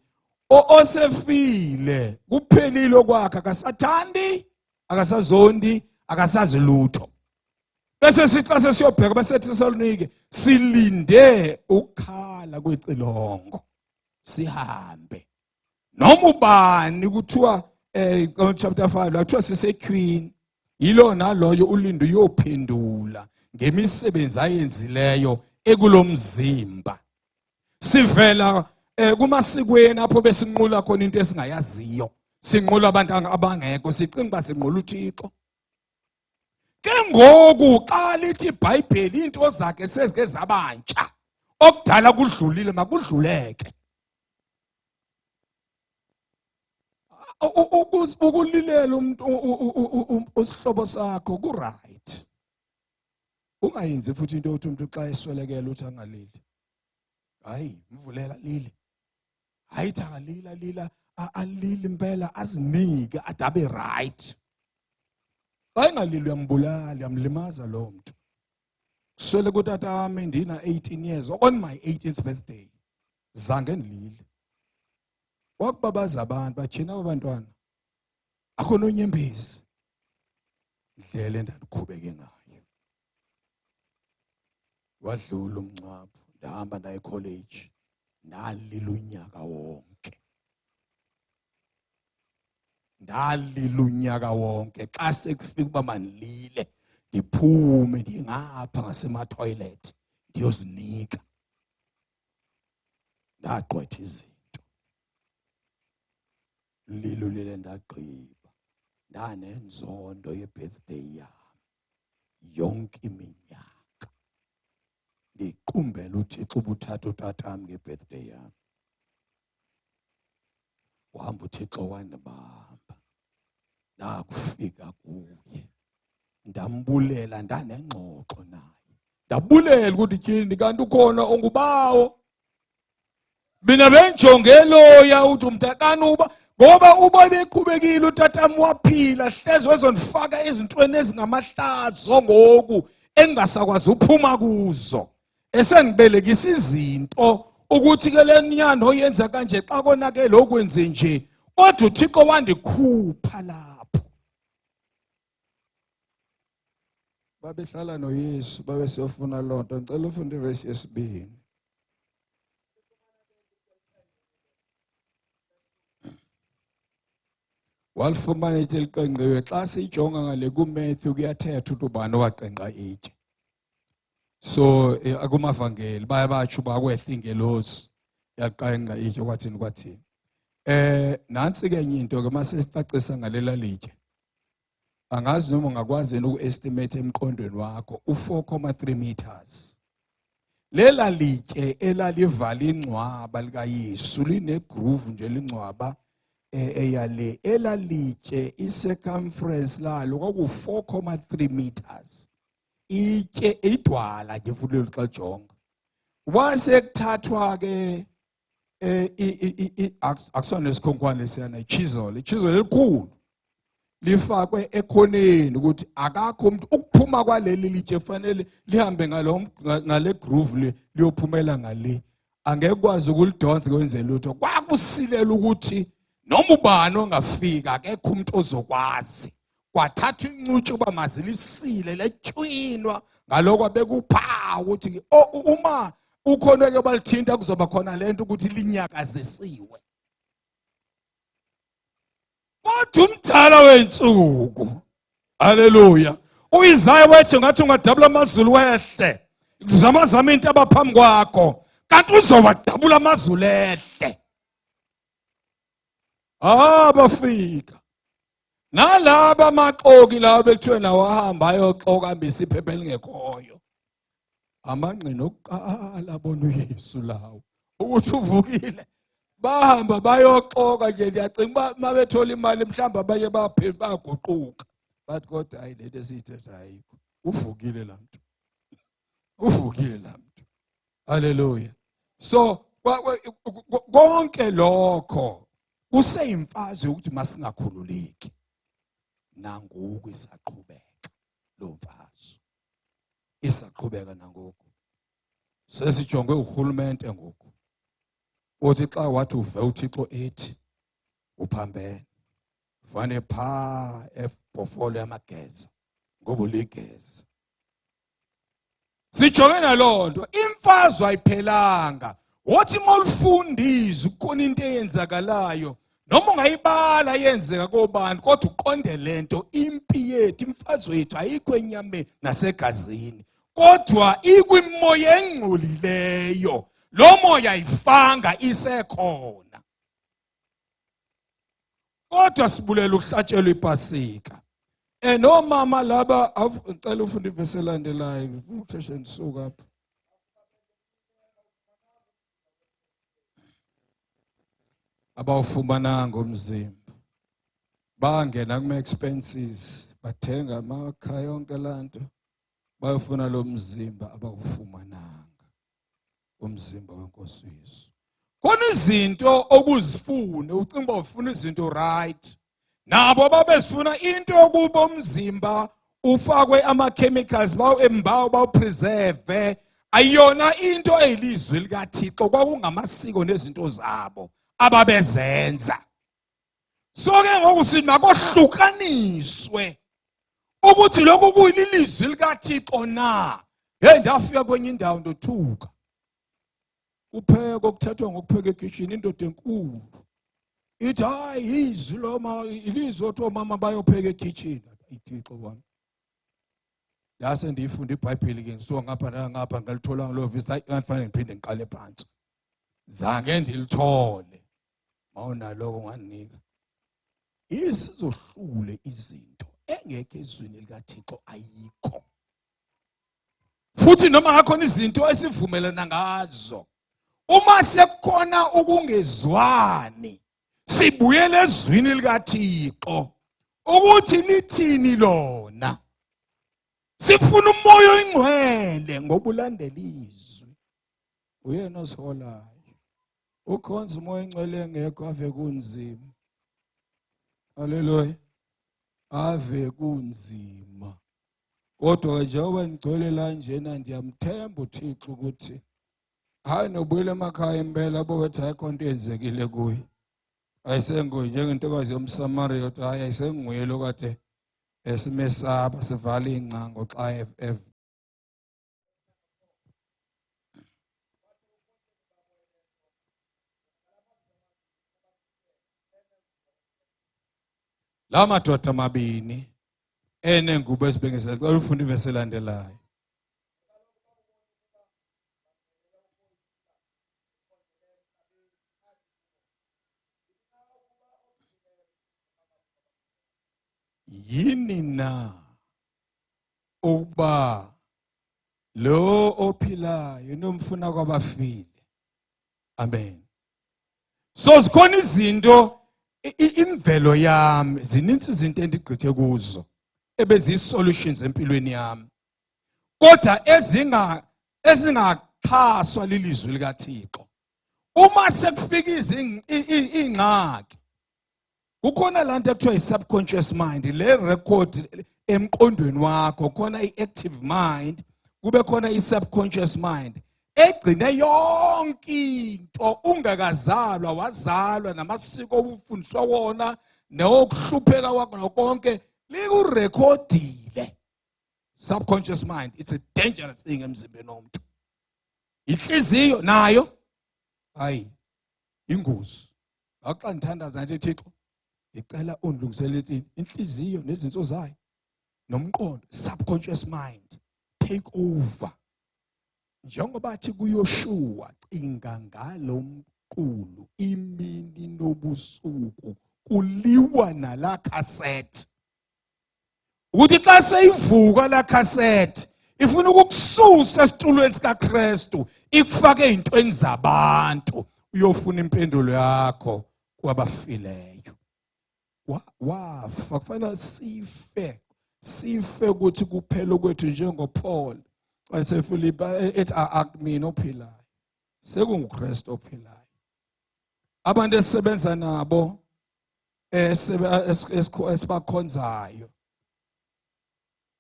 osefile kuphelile okwakhe, akasathandi, akasazondi, akasazi lutho. Bese sixa sesiyobheka baseThesalonike, silinde ukukhala kwecilongo sihambe. Noma ubani kuthiwa chapter 5 kuthiwa sisequeen, yilo naloyo ulindo uyophendula ngemisebenzi ayenzileyo ekulomzimba. Sivela kumasikweni apho besinqula khona into esingayaziyo, sinqula abantu abangekho, sicinga basinqula uThixo. Ke ngoku xa lithi iBhayibheli into zakhe sezike zabantsha, okudala kudlulile makudluleke. Ukulilela umuntu osihlobo sakho ku right. Ungayenzi futhi into uthi umuntu xa eswelekela uthi angalili. Hayi, mvulela lile. Hayi tha lila alili impela azinike adabe right. Xa engalili uyambulala, uyamlimaza lo muntu. Kuswele kutata wami ndina 18 years on my 18th birthday. Zange ndilile. Wakubabaza abantu bathina abantwana. Akho nonyembezi. Ndlele ndandikhubeke ngayo. Wadlula umncwabo, ndahamba ndaye college. Ndalila unyaka wonke. Ndalila unyaka wonke. Xa sekufika uba mandilile, ndiphume ndingapha ngasema toilet, ndiyozinika. Ndaqwetha izinto. Lilo lile ndagqiba. Ndanenzondo ye-birthday yami yonke iminyaka. Ndiqumbela uThixo ubuthatha utata wami nge-birthday yami. Wahamba uThixo wandibamba. Ndakufika kuye. Ndambulela, ndanengxoxo naye. Ndabulela ukuthi tyhini kanti ukhona ongubawo. Mina benjonge loya uthi umntakani uba Ngoba uba beqhubekile utatami waphila hleze wezonifaka ezintweni ezingamahlazo ngoku engasakwazi uphuma kuzo. Esenibelekisa izinto ukuthi ke lenyano oyenza kanje xa konakele okwenze nje. Kodwa uThixo wandikhupha lapho. Babehlala noYesu babe siyofuna lonto. Ngicela ufunde verse yesibili. Walifumana itshe liqenqiwe xa sijonga ngale kuMatthew kuyathetha ukuthi ubani owaqenqa itshe. So akumavangeli bayabatsho bakwehla ingelosi yaqenqa itshe kwathini. Nansi ke enye into ke mase sicacisa ngalela litshe. Angazi noma ungakwazi ukuestimate emqondweni wakho u4.3 meters. Lela litshe elalivala ingcwaba likaYesu line groove nje lingcwaba eyale elalitshe i-circumference lalo kwaku-4.3 meters. Itshe idwala nje futhi xa jonga. Wase kuthathwa ke akusona isikhonkwane lesiyana chisel elikhulu lifakwe ekhoneni ukuthi akakho umuntu ukuphuma kwaleli litshe fanele lihambe ngale groove liyophumela ngale. Angeke kwazi ukulidonsa kwenze lutho. Kwakusilela ukuthi noma ubani ongafika akekho umuntu ozokwazi. Kwathatha incutshe uba mazilisile letshwinwa ngaloko bekuphawu ukuthi uma ukhona ke balithinta kuzoba khona lento ukuthi linyakazisiwe. Kodwa umdala wensuku, haleluya, uIsaya wethi ngathi ungadabula amazulu wehle kuzamazama into abaphambi kwakho kanti uzowadabula amazulu ehle. Bafika nalaba maxoki lawo bekuthiwe nawo ahamba ayoxoka ambisa iphepha elingekhoyo. Amangqini okuqala bona uYesu lawo ukuthi uvukile bahamba bayoxoka nje ndiyacinga uba mabethola imali mhlawumbe abanye baguquka bathi kodwa hayi lento esiyithetha ayikho. Uvukile la muntu. Uvukile la muntu. Haleluya. So konke lokho kuseyimfazwe ukuthi masingakhululeki. Nangoku isaqhubeka lo mfazwe. Isaqhubeka nangoku. Sesijonge uhulumente ngoku. Uthi xa wathi uve uThixo ethi uphambene. Fane pha ebhofolo yamageza ngoba uligeza. Sijonge nalonto imfazwe ayiphelanga. Wathi molufundisa ukhona into eyenzakalayo noma ungayibala yenzeka kobani kodwa uqonde lento impi yethu imfazwe yethu ayikho enyameni nasegazini kodwa ikwimoya engcolileyo. Lo moya ayifanga isekhona. Kodwa sibulela ukuhlatshelwa iPasika. Nomama laba ngicela ufunde ivesi elandelayo utheshe ndisuka apha. Abawufumananga umzimba. Bangena kuma expenses, bathenga amakha yonke lanto. Bayofuna lo mzimba abawufumananga. Umzimba wenkosi uYesu. Khona izinto okuzifune ucinga ufuna izinto right. Nabo babesifuna into yokuba umzimba ufakwe ama chemicals bawu preserve. Ayona into elizwe likaThixo kwakungamasiko nezinto zabo ababezenza. So ke ngoku sinakohlukaniswe ukuthi lokhu kuyilizwi likaThixo na. Ndafika kwenye indawo ndothuka. Upheko kuthethwa ngokupheka ekitchen indoda enkulu. Ithi hayi izwi loma ilizwi othi omama bayopheka ekitchen. IThixo wami. Yase ndiyifunda iBhayibheli ke ngisuka ngapha nangapha ngalithola ngalo visa ngafanele ngiphinde ngiqale phansi. Zange ndilithole. Mawunaloko nganika. Isizohlule izinto engeke ezwini likaThixo ayikho. Futhi noma ngakhona izinto esivumelana ngazo. Uma sekukhona ukungezwani sibuyele ezwini likaThixo ukuthi lithini lona. Sifuna umoya oyingcwele ngoba ulandela izwi. Uyena osiholayo. Ukhonza umoya oyingcwele engekho ave kunzima. Haleluya. Ave kunzima. Kodwa njengoba ngigcwele la njena ndiyamthemba uThixo ukuthi hayi nobuyele emakhaya impela bokuthi ayikho into yenzekile kuye. Ayisenguye njengentokazi yomSamaria kodwa hayi ayisenguye lokade esimesaba sivala ingcango xa la madoda amabini enengubo ezibhengezela xa ufunda ivesi elandelayo. Yini na ukuba lo ophilayo nomfuna kwabafile. Amen. So zikhona izinto imvelo yami zininzi izinto endigqithe kuzo ebeziyi-solutions empilweni yami. Kodwa ezingaxhaswa lilizwi likaThixo. Uma sekufika ingxaki kukhona la nto ekuthiwa yi-subconscious mind, le record emqondweni wakho, khona i-active mind, kube khona i-subconscious mind. Egcine yonke into ungakazalwa wazalwa namasiko obufundiswa wona nokuhlupheka kwakho nokonke likurekhodile. Subconscious mind, it's a dangerous thing emzimbeni womuntu. Inhliziyo nayo hayi ingozi. Xa ngithandaza nje Thixo ngicela undlungisele inhliziyo nezinto zayo nomqondo, subconscious mind take over. Njengoba athi kuYoshua cinga ngalo mqulu imini nobusuku kuliwa nala cassette. Ukuthi xa seyivuka la cassette ifuna ukukususa esitulweni sikaKristu ikufake ezintweni zabantu uyofuna impendulo yakho kwabafileyo. Wafa kufanele sife ukuthi kuphela kwethu njengoPaul waseFilipi ethi akumina ophilayo sekunguKristu ophilayo. Abantu esisebenza nabo esibakhonzayo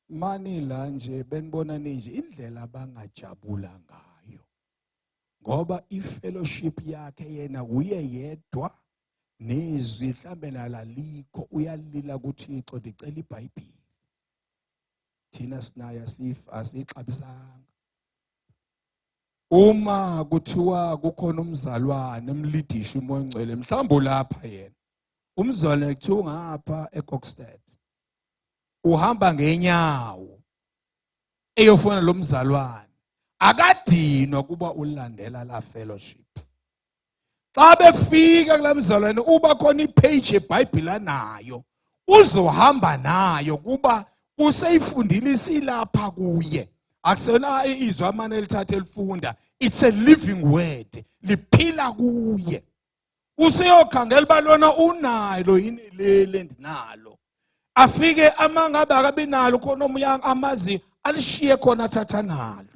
mani la nje benibona nje indlela abangajabula ngayo ngoba ifellowship yakhe yena uye yedwa nezwi mhlambe nalalikho uyalila kuThixo ndicela iBhayibheli. Thina sinayo asixabisanga. Uma kuthiwa kukhona umzalwane emlidisha umoya ongcwele mhlawumbe lapha yena umzalwane kuthiwa ngapha eKokstad uhamba ngenyawo eyofuna lo mzalwane akadinwa kuba ulandela la fellowship. Xa befika kula mzalwane uba khona ipage eBhayibheli anayo uzohamba nayo kuba useyifundile isilapha kuye. Akusena izwi amane lithatha elifunda, it's a living word, liphila kuye. Useyokhangela balona unalo yini lele ndinalo. Afike amangabe akabi nalo khona omuya amazi alishiye khona thatha nalo.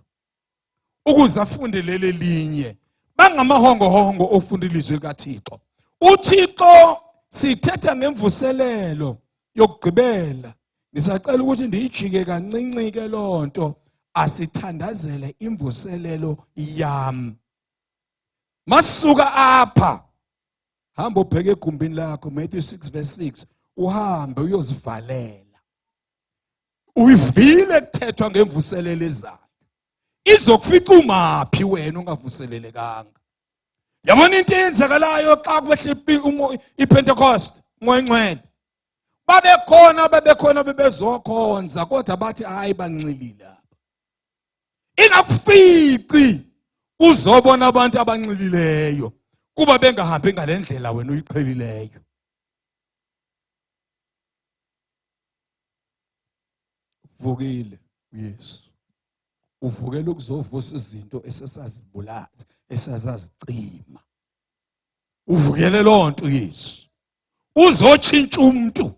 Ukuze afunde lele linye. Bangamahongo ofunda ilizwi likaThixo. uThixo sithetha ngemvuselelo yokugqibela. Ngisacela ukuthi ndiyijike kancinci ke lonto asithandazele imvuselelo yami. Masuka apha hamba ubheke egumbini lakho Matthew 6:6 uhambe uyozivalela. Uyivile kuthethwa ngemvuselelo ezayo. Izokufica umaphi wena ungavuselelekanga. Yabona into eyenzakalayo xa kubehle iPentecost moya ngcwele. Babekhona bebezokhonza kodwa bathi hayi bancilile apha. Ingafici uzobona abantu abancilileyo kuba bengahambi ngalendlela wena uyiqhelileyo. Vukile uYesu. Uvukela ukuzovusa izinto esesazibulaza, esesazicima. Uvukele lonto uYesu. Uzotshintsha umuntu.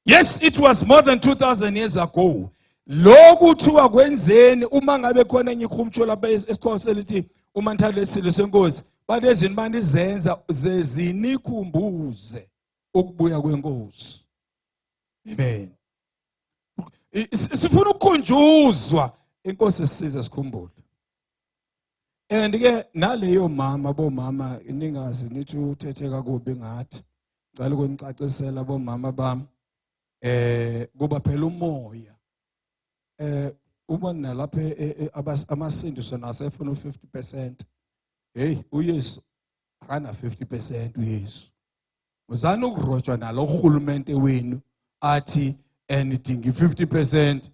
Yes, it was more than 2000 years ago. Lokuthiwa kwenzeni uma ngabe khona enye ikhumtsho lapha esiXhosa lithi uManthale Silo senkosi balezini banizenza zezinikhumbuze ukubuya kwenkosi. Amen. Sifuna ukukhunjuzwa inkosi isize sikhumbule. And ke naleyo mama bomama iningazi nithi uthethe kakubi ngathi. Ngicela ukunicacisela bomama bami. Kuba phela umoya. Ubona lapha amasindiswa nasefuna u50%. Hey, uYesu akana 50% uYesu. Uzana ukurojwa nalo uhulumente wenu athi anything 50%.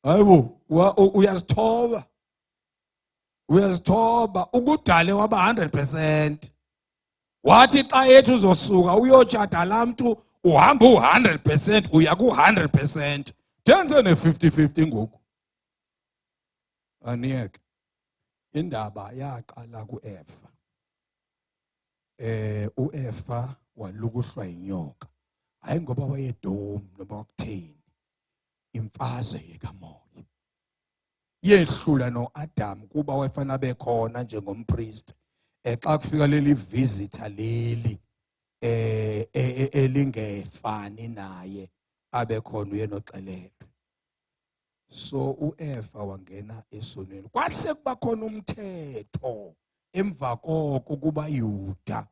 Hayibo, uyazithoba. Uyazithoba ukudale waba 100%. Wathi xa yethu uzosuka uyotshata lamuntu uhamba u100% uya ku100%. Denze ne50-50 ngoku. Aniyeke. Indaba yaqala kuEfa. uEfa walukuhlwa inyoka. Hayi ngoba wayedom noma ukuthini. Imfazwe yekamoya. Yehlula noAdam kuba wayefana bekhona njengompriest. Xa kufika leli visitor leli elingefani naye abe khona uyena oxelelwe. So uEfa wangena esonweni. Kwase kuba khona umthetho emva koko kuba Yuda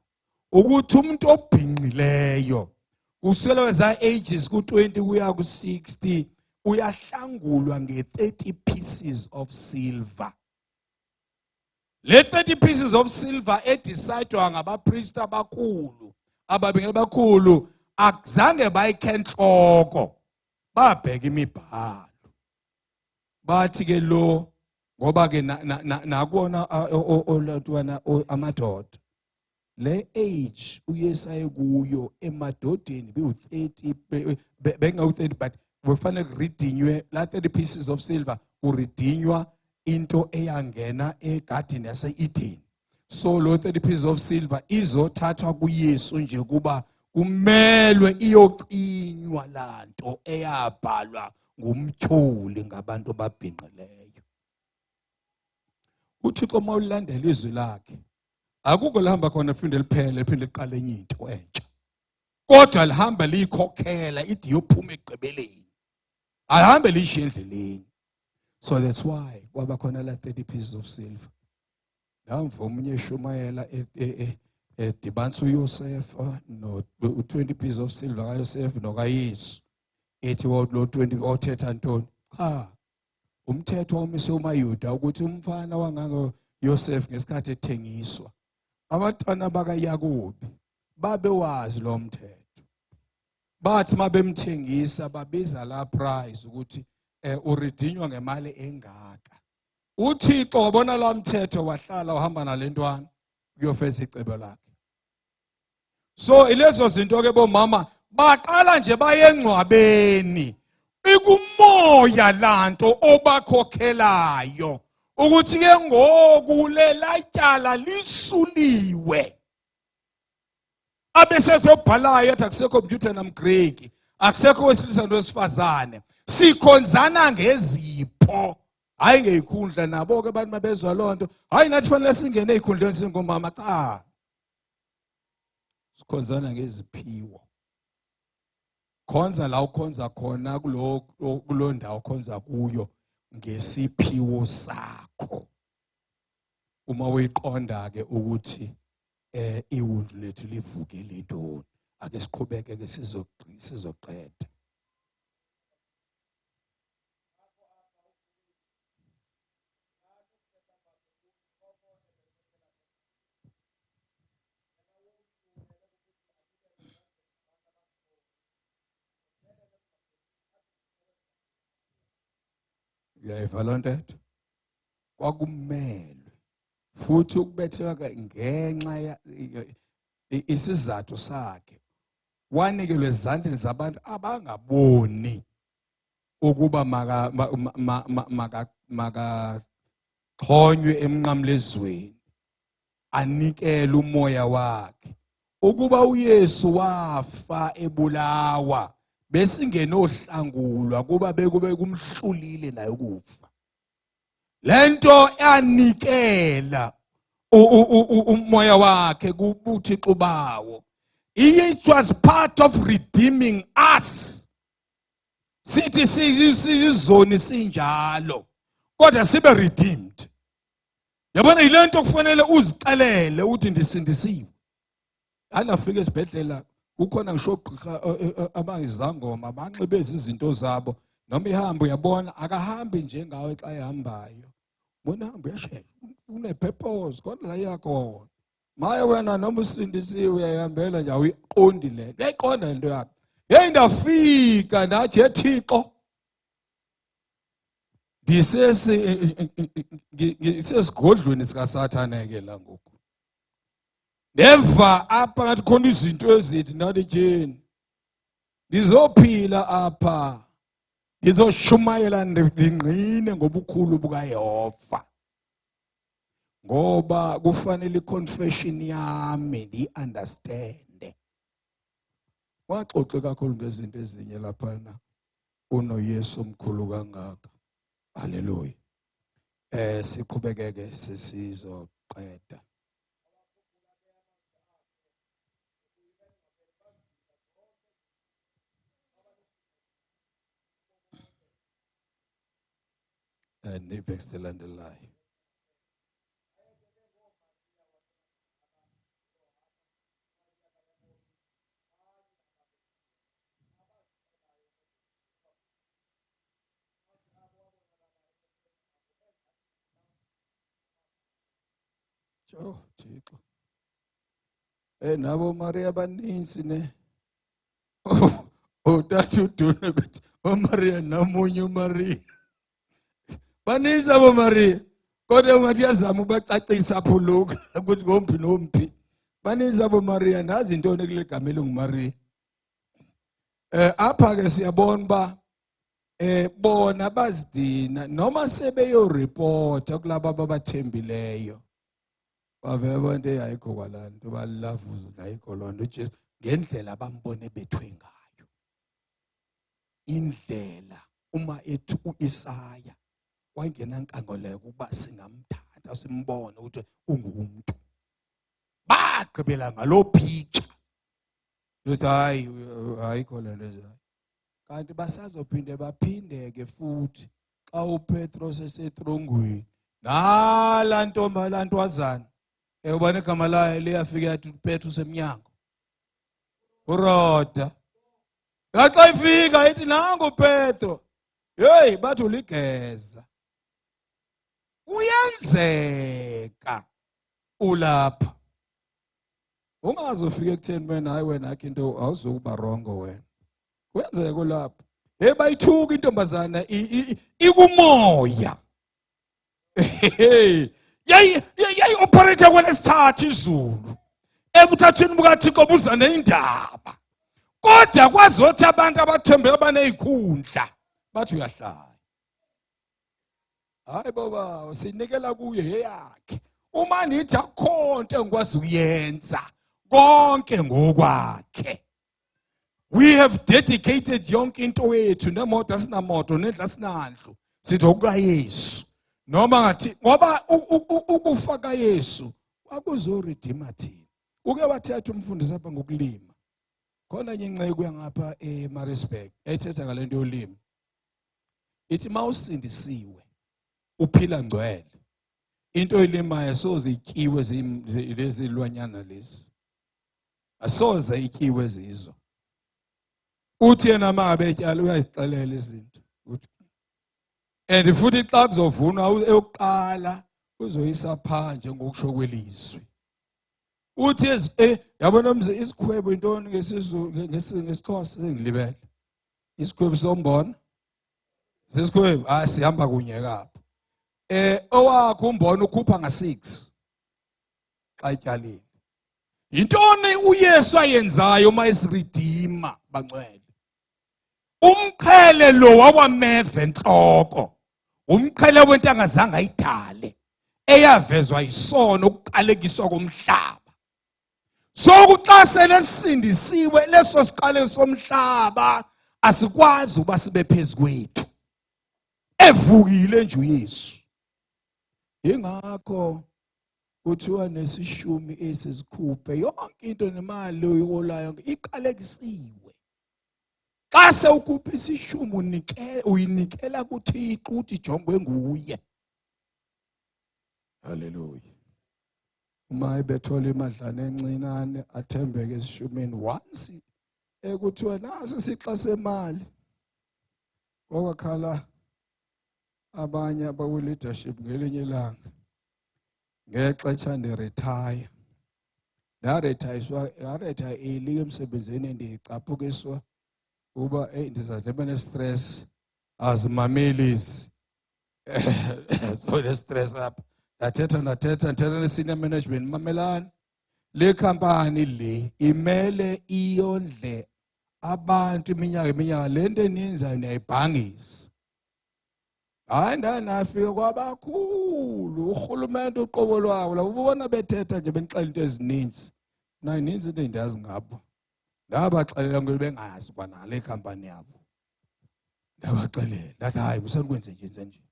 ukuthi umuntu obhinqileyo kusukela weza ages ku20 kuya ku60 uyahlangulwa nge30 pieces of silver. Le 30 pieces of silver edicidwa ngabapriest abakhulu, ababingelela abakhulu akuzange bayikhenhloko. Babheka imibhalo. Bathi ke lo ngoba ke nakubona olantwana amadoda. Le age uYesu ayekuyo emadodeni be30 bengawu30 but kufanele kuridinywe la 30 pieces of silver uridinywa into eyangena egarden yase-Eden. So lo 30 pieces of silver izothathwa kuYesu nje kuba kumelwe iyocinywa lanto eyabhalwa ngumtyholi ngabantu ababhinqileyo. uThixo mawulandela izwi lakhe akukho lihamba khona liphinde liphele liphinde liqale enye into entsha. Kodwa lihamba liyikhokhela ithi yophuma egqibeleni. Alihambe lishiye endleleni. So that's why kwaba khona la 30 pieces of silver. Ngamva omunye eShumayela edibanisa uYosefa no 20 pieces of silver kaYosefa nokaYesu. Ethi lo 20 othetha ntoni? Cha. Umthetho omise umaYuda ukuthi umfana wanganga Yosef ngesikhathi ethengiswa. Abantwana bakaYakobi babewazi lo mthetho. Bathi mabemthengisa babiza la price ukuthi uridinywa ngemali engaka. uThixo wabona la mthetho wahlala uhamba nalentwana kuyofeza icebo lakhe. So ilezo zinto ke bomama baqala nje bayengcwabeni. Ikumoya lanto obakhokhelayo ukuthi ke ngoku lelatyala lisuliwe. Abesesobhalayo athi akusekho computer namGreek, akusekho wesilisa nowesifazane. Sikhonzana ngezipho, hayi ngeikhundla. Nabo ke abantu mabezwa lonto, hayi nathi fanele singene eikhundleni singomama. Cha. Sikhonzana ngeziphiwo. Khonza la ukhonza khona kulo ndawo khonza kuyo ngesiphiwo sakho. Uma uyiqonda ke ukuthi iwundi lethu livuke lintoni, ake siqhubeke ke sizoqeda. Uyayiva loo ntetho? Kwakumelwe futhi ukubetheka ngenxa isizathu sakhe wanikelwe ezandleni zabantu abangaboni ukuba makaxhonywe emnqamlezweni, anikele umoya wakhe. Ukuba uYesu wafa ebulawa besingenohlangulwa kuba bekube kumhlulile naye ukufa. Lento yanikela umoya wakhe kubuThixo bawo. It was part of redeeming us. Sithi sizoni sinjalo. Kodwa sibe redeemed. Yabona ilento kufanele uzixelele uthi ndisindisiwe. Anafika esibhedlela ukhona ngisho ogqirha abangizangoma banxibe izinto zabo noma ihamba uyabona akahambi njengawe xa ehambayo. Bona hamba yashaya une purpose kodwa la yakho. Maye wena noma usindisiwe uyayihambela nje uyiqondi le. Uyayiqonda lento yakho. Hey ndafika ndathi eThixo ngisesigodlweni sika Sathane ke la ngoku. Never apha ngathi khona izinto ezithi ndathi jeni. Ndizophila apha. Ngizoshumayela ndingqine ngobukhulu bukaYehova. Ngoba kufanele iconfession yami ndiunderstand. Waxoxe kakhulu ngezinto ezinye lapha na. unoYesu omkhulu kangaka. Hallelujah. Siqhubekeke sesizoqeda. Next elandelayo. Thixo. Nabo Maria baninzi ne. Uthatha udune bethi Maria namunye uMaria. Baninzi abo Maria. Kodwa ungathi yazama ubacacisa phuluka ukuthi ngomphi nomphi. Baninzi abo Maria nazi intoni kule gama elinguMaria. Apha ke siyabona ba bona bazidina noma sebeyo report kulabo ababathembileyo. Bavela bonke ayikho kwalanto balavuza ayikho lonto uJesu ngendlela abambone bethwe ngayo. Indlela uma ethi uIsaya wangena enkangoleko ukuba singamthatha simbone ukuthi ungumuntu. Bagqibela ngalo picture. Uthi hayi ayikho lento nje. Kanti basazophinde baphindeke futhi xa uPetro sesetrongweni. Nala ntombi lantwazana ubone igama layo liyafika yathi uPetro semnyango. Uroda. Xa ifika ithi nangu uPetro. Hey bathi uligeza. Uyenzeka ulapha. Ungazofika ekutheni wena hayi wena akhe into awuzokuba wrongo wena. Kwenzeka lapha. Hey bayithuka intombazana ikumoya. Yay operator kwelesithathu izulu. Ebuthathini bukaThixo buza neindaba. Kodwa kwazothi abantu abathembele banezikhundla bathi uyahlala. Hayi baba sinikela kuye eyakhe. Uma nithi akhonto engikwazi ukuyenza konke ngokwakhe. We have dedicated yonke into yethu nemoto asinamoto nendlu asinandlu sithi okukaYesu. Noma ngathi ngoba ukufa kaYesu kwakuzoredeema thina. Uke wathatha umfundisi apha ngokulima. Khona enye inceke uyangapha eMaritzburg ethetha ngalento yolimo. Ithi mawusindisiwe uphila ngcwele. Into oyilimayo soze ityiwe lezi lwanyana lezi. Asoze ityiwe zizo. Uthi yena mabetyala uyazixelela izinto. And futhi xa kuzovunwa eyokuqala uzoyisa phandle ngokusho kwelizwi. Uthi yabona mze isikhwebo intoni ngesixhosa engilibele. Isikhwebo sombona. Sesikhwebo sihamba kunye kapha. Owakho umbona ukhupha nga6 xa ityalile. Intoni uYesu ayenzayo uma esiredeema bangcwele. Umqhele lo wawameve enhloko. Umqhele wentanga zange ayidale eyavezwa isono ukuqalekiswa komhlaba. So kuxa selesindisiwe leso siqale somhlaba asikwazi uba sibe phezukwethu. Evukile nje uYesu. Ingakho kuthiwa nesishumi esizikhuphe yonke into nemali oyikolayo iqalekisiwe. Xa sewukhupha isishumi uyinikela kuThixo uthi jongwe nguye. Hallelujah. Uma ebethola imadlana encinane athembeke esishumini once ekuthiwa nasi sixa semali. Kwakhala abanye abaku leadership ngelinye ilanga ngexesha ndiretire. Ndaretire early emsebenzini ndicaphukiswa kuba ndizathe stress azimamelisi. So le stress up ndathetha ne-senior management, mamelani le company le imele iyondle abantu iminyaka le nto eniyenzayo niyayibhangisa. Hayi ndanafika kwabakhulu urhulumente uqobo lwawo labo ubona bethetha nje benixela into ezininzi. Nayininzi into endiyazi ngabo. Ndabaxelela ukuthi bengazi kwanale company yabo. Ndabaxelela ndathi hayi musanikwenze nje.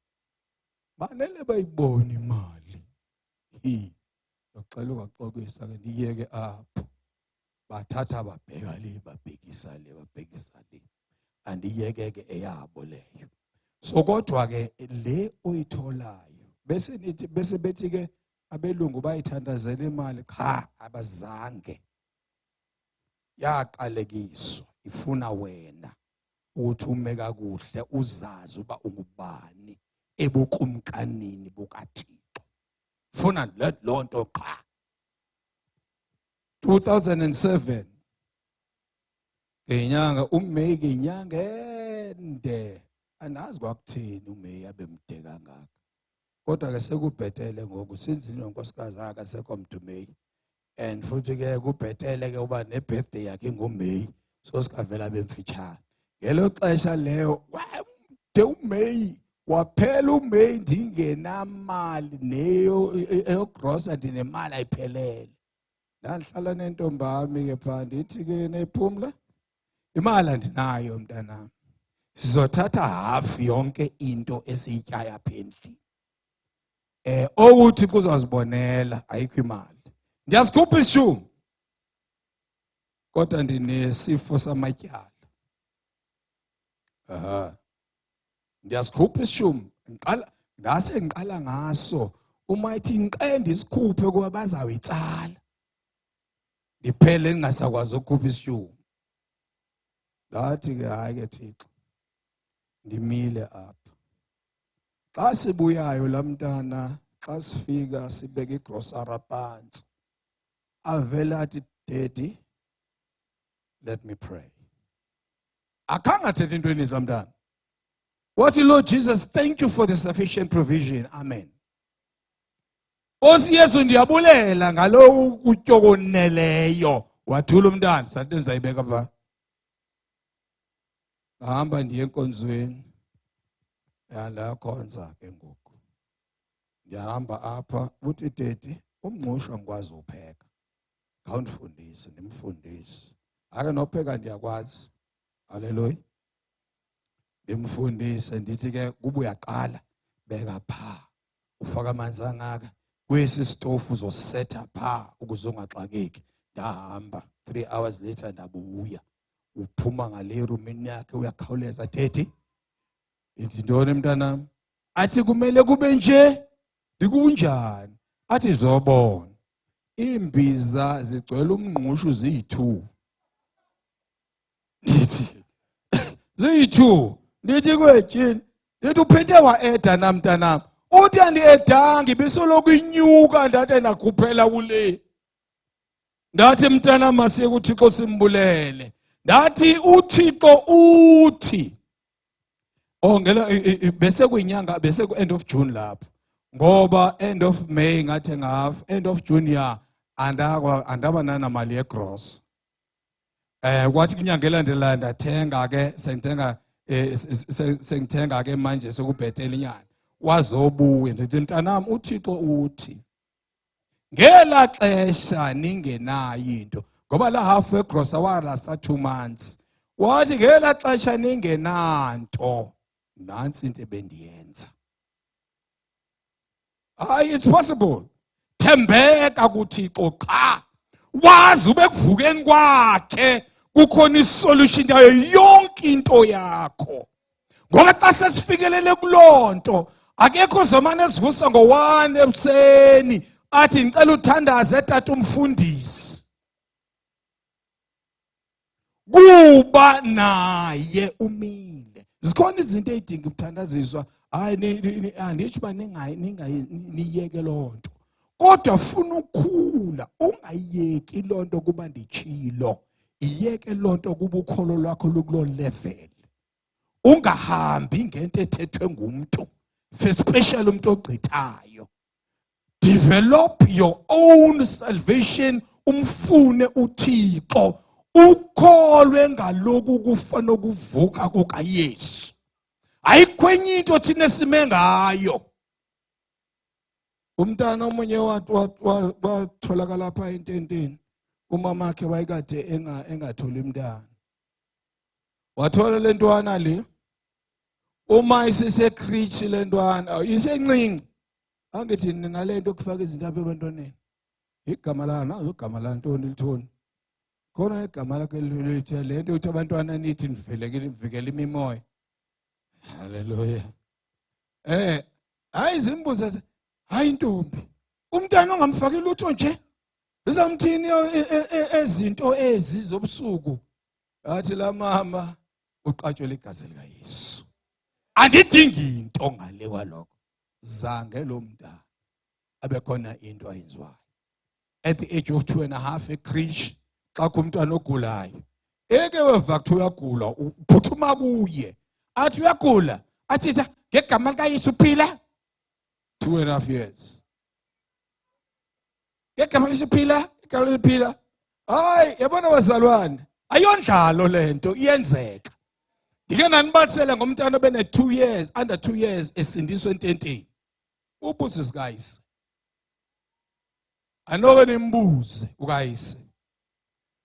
Banele bayibona imali. Baxela ungaxokisa ke ndiyeke apho. Bathatha babheka le babhekisa le. Andiyeke ke eyabo leyo. So kodwa ke le oyitholayo bese bethi ke abelungu bayithandazela imali cha abazange. Yaqalekiswa ifuna wena uthi ume kakuhle uzazi uba ungubani ebukumkanini bukaThixo. Funa lonto cha. 2007 ngenyanga uMeyi ngenyanga ende anazi kwakuthini uMeyi abemde kangaka. Kodwa ke sekubhetele ngoku since nonkosikazi akasekho mdumeyi. And futhi ke kubhetele ke uba nebirthday yakhe ngoMeyi so sikavela bemfitshana. Ngelo xesha leyo uMeyi waphela uMeyi ndingenamali neyo grocer ndinemali ayiphelele. Ndahlala nentombami ke pha ndithi ke nephumla imali andinayo mntanami. Sizothatha half yonke into esiyityaya apha endlini. Okuthi kuzazibonela ayikho imali. Ndiyasikhupha isishumi. Kodwa ndinesifo samatyala. Ndiyasikhupha isishumi. Ngiqala ngaso. Uma ithi ngiqende isikhuphe kuba bazawitsala. Ndiphele ningasakwazi ukukhupha isishumi. Ndathi ke hayi ke Thixo. Ndimile apha. Xa sibuyayo lamntana xa sifika sibeka igrocery phansi. Avela athi Daddy, let me pray. Akanga thethe into eninzi lamntana. What Lord Jesus, thank you for the sufficient provision. Amen. Osi Yesu ndiyabulela ngalo utyokoneleyo. Wathula umntana sathi ndizayibeka pha. Hamba ndiye enkonzweni. Yalakhonza ke ngoku. Ndiyahamba apha uthi Daddy umngqusho ngikwazi upheka. Ngawundifundise ndimfundise. Ake nopheka ndiyakwazi. Hallelujah. Ndimfundise ndithi ke kuba uyaqala beka pha. Ufaka amanzi angaka. Kwesi stove uzosetha pha ukuze ungaxakeki. Ndahamba 3 hours later ndabuya. Uphuma ngale roomini yakhe uyakhawuleza Daddy. Ithi ntoni mntanami? Athi kumele kube nje. Ndikunjani? Athi zobona. Imbiza zigcwele umngqusho ziyi2. Ndithi ziyi2. Ndithi kwetshini. Ndithi uphinde waeda namntanami. Uthi andiedanga ibisoloku inyuka ndathi nakhuphela kule. Ndathi mntanami masiye kuThixo simbulele. Ndathi uThixo uthi ngela bese kuyinyanga bese ku end of June lapho. Ngoba end of May ngathi ngaf end of June ya andaba nana mali yegross. Kwathi inyanga elandelayo ndathenga ke sengithenga ke manje sekubhetela inyanga. Wazobuya ndithi mntanami uThixo uthi ngela xesha ningenayo into ngoba la half yegross awalasta 2 months. Wathi ngela xesha ningenanto nansi into ebendiyenza. It's possible. thembeka kuThixo qha wazi ubekuvukeni kwakhe kukhona isolution yayo yonke into yakho. Ngoba xa sesifikelele kulonto akekho zomane sivusa ngo1 ebuseni athi ngicela uthandaze tata umfundisi kuba naye umile. Zikhona izinto ezidinga ukuthandaziswa, hayi anditsho ba niyeke lonto, kodwa funa ukukhula ungayeki lonto kuba ndichilo, iyeke lonto kuba ukholo lwakho lukulo level. Ungahambi ngento ethethwe ngumuntu, especially umuntu ogqithayo. Develop your own salvation, umfune uThixo, ukholwe ngaloku kufana ukuvuka kukaYesu. Ayikho enye into thina sime ngayo. Umntana omunye watholakala lapha ententeni, umama wakhe wayekade engatholi umntana. Wathola lentwana le, uma isesecreech lentwana isencinci, angithi nalento kufaka izinto apha ebantwaneni. Igama lana igama lantoni lithoni? Khona igama lakhe lithi lento uthi abantwana nithi nivikele imimoya. Hallelujah. Hayi izimbuzo hayi ntombi, umntana ongamfaki lutho nje uzamthini ezinto ezizobusuku. Athi la mama uqatshwe ligazi likaYesu. Andidingi into ngale kwalokho. Zange lo mntana abekhona into ayenziwayo. At the age of 2.5 ecreech, xa kumntwana ogulayo, eke weva kuthi uyagula, uphuthuma kuye. Athi uyagula, athi ngegama likaYesu phila. 2.5 years. Ngegama likaYesu phila, igama likaYesu phila. Hayi, yabona bazalwane, ayondlalo lento iyenzeka. Ndike nanibatsele ngomntana obene 2 years, under 2 years esindiswe ententeni. Ubuze sikayise. Anoke nimbuze ukayise.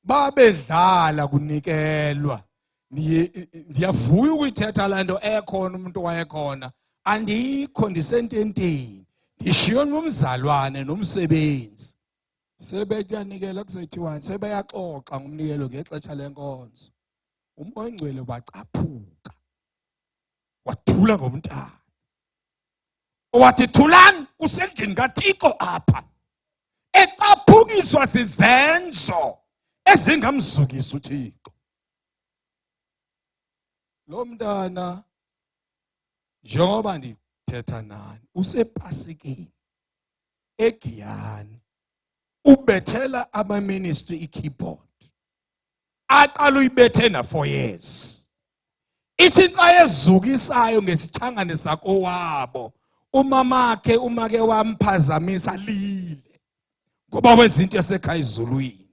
Babedlala kunikelwa. Ndiyavuya ukuyithetha lanto ekhona umuntu wayekhona. Andikho ndisententeni. Ndishiyo nomzalwane nomsebenzi. Sebeyanikela kusethiwani, sebeyaxoxa ngomnikelo ngexesha lenkonzo. Umoya Ongcwele wacaphuka. Wathula ngomntana. Wathi thulani kusendlini kaThixo apha. Ecaphukiswa zizenzo ezingamzukisa uThixo. Lo mntana njengoba ndithetha nani usePasikeni eGiyani ubethela ama-ministry i-keyboard. Aqala uyibethe na 4 years. Ithi xa ezukisayo ngesitshangane sakowabo, umamakhe umake wamphazamisa lile ngoba wenza into yasekhaya ezulwini.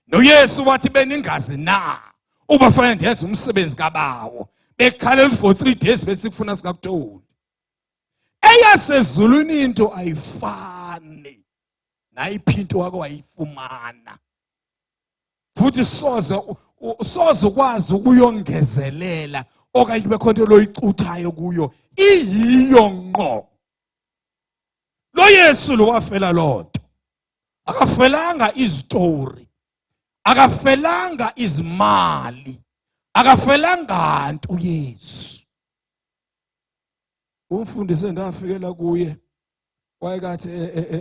NoYesu wathi beningazi na ubafana ndenza umsebenzi kabawo, bekhalela for 3 days besikufuna sikakutholi. Eyasezulwini into ayifani nayiphi into wake wayifumana. Futhi soze ukwazi ukuyongezelela okanye bekhona into loyicuthayo kuyo, iyiyo ngqo. Lo Yesu lo wafela lonto. Akafelanga izitori, akafelanga izimali, akafelanga nto uYesu. Umfundisi ndafikela kuye wayekathi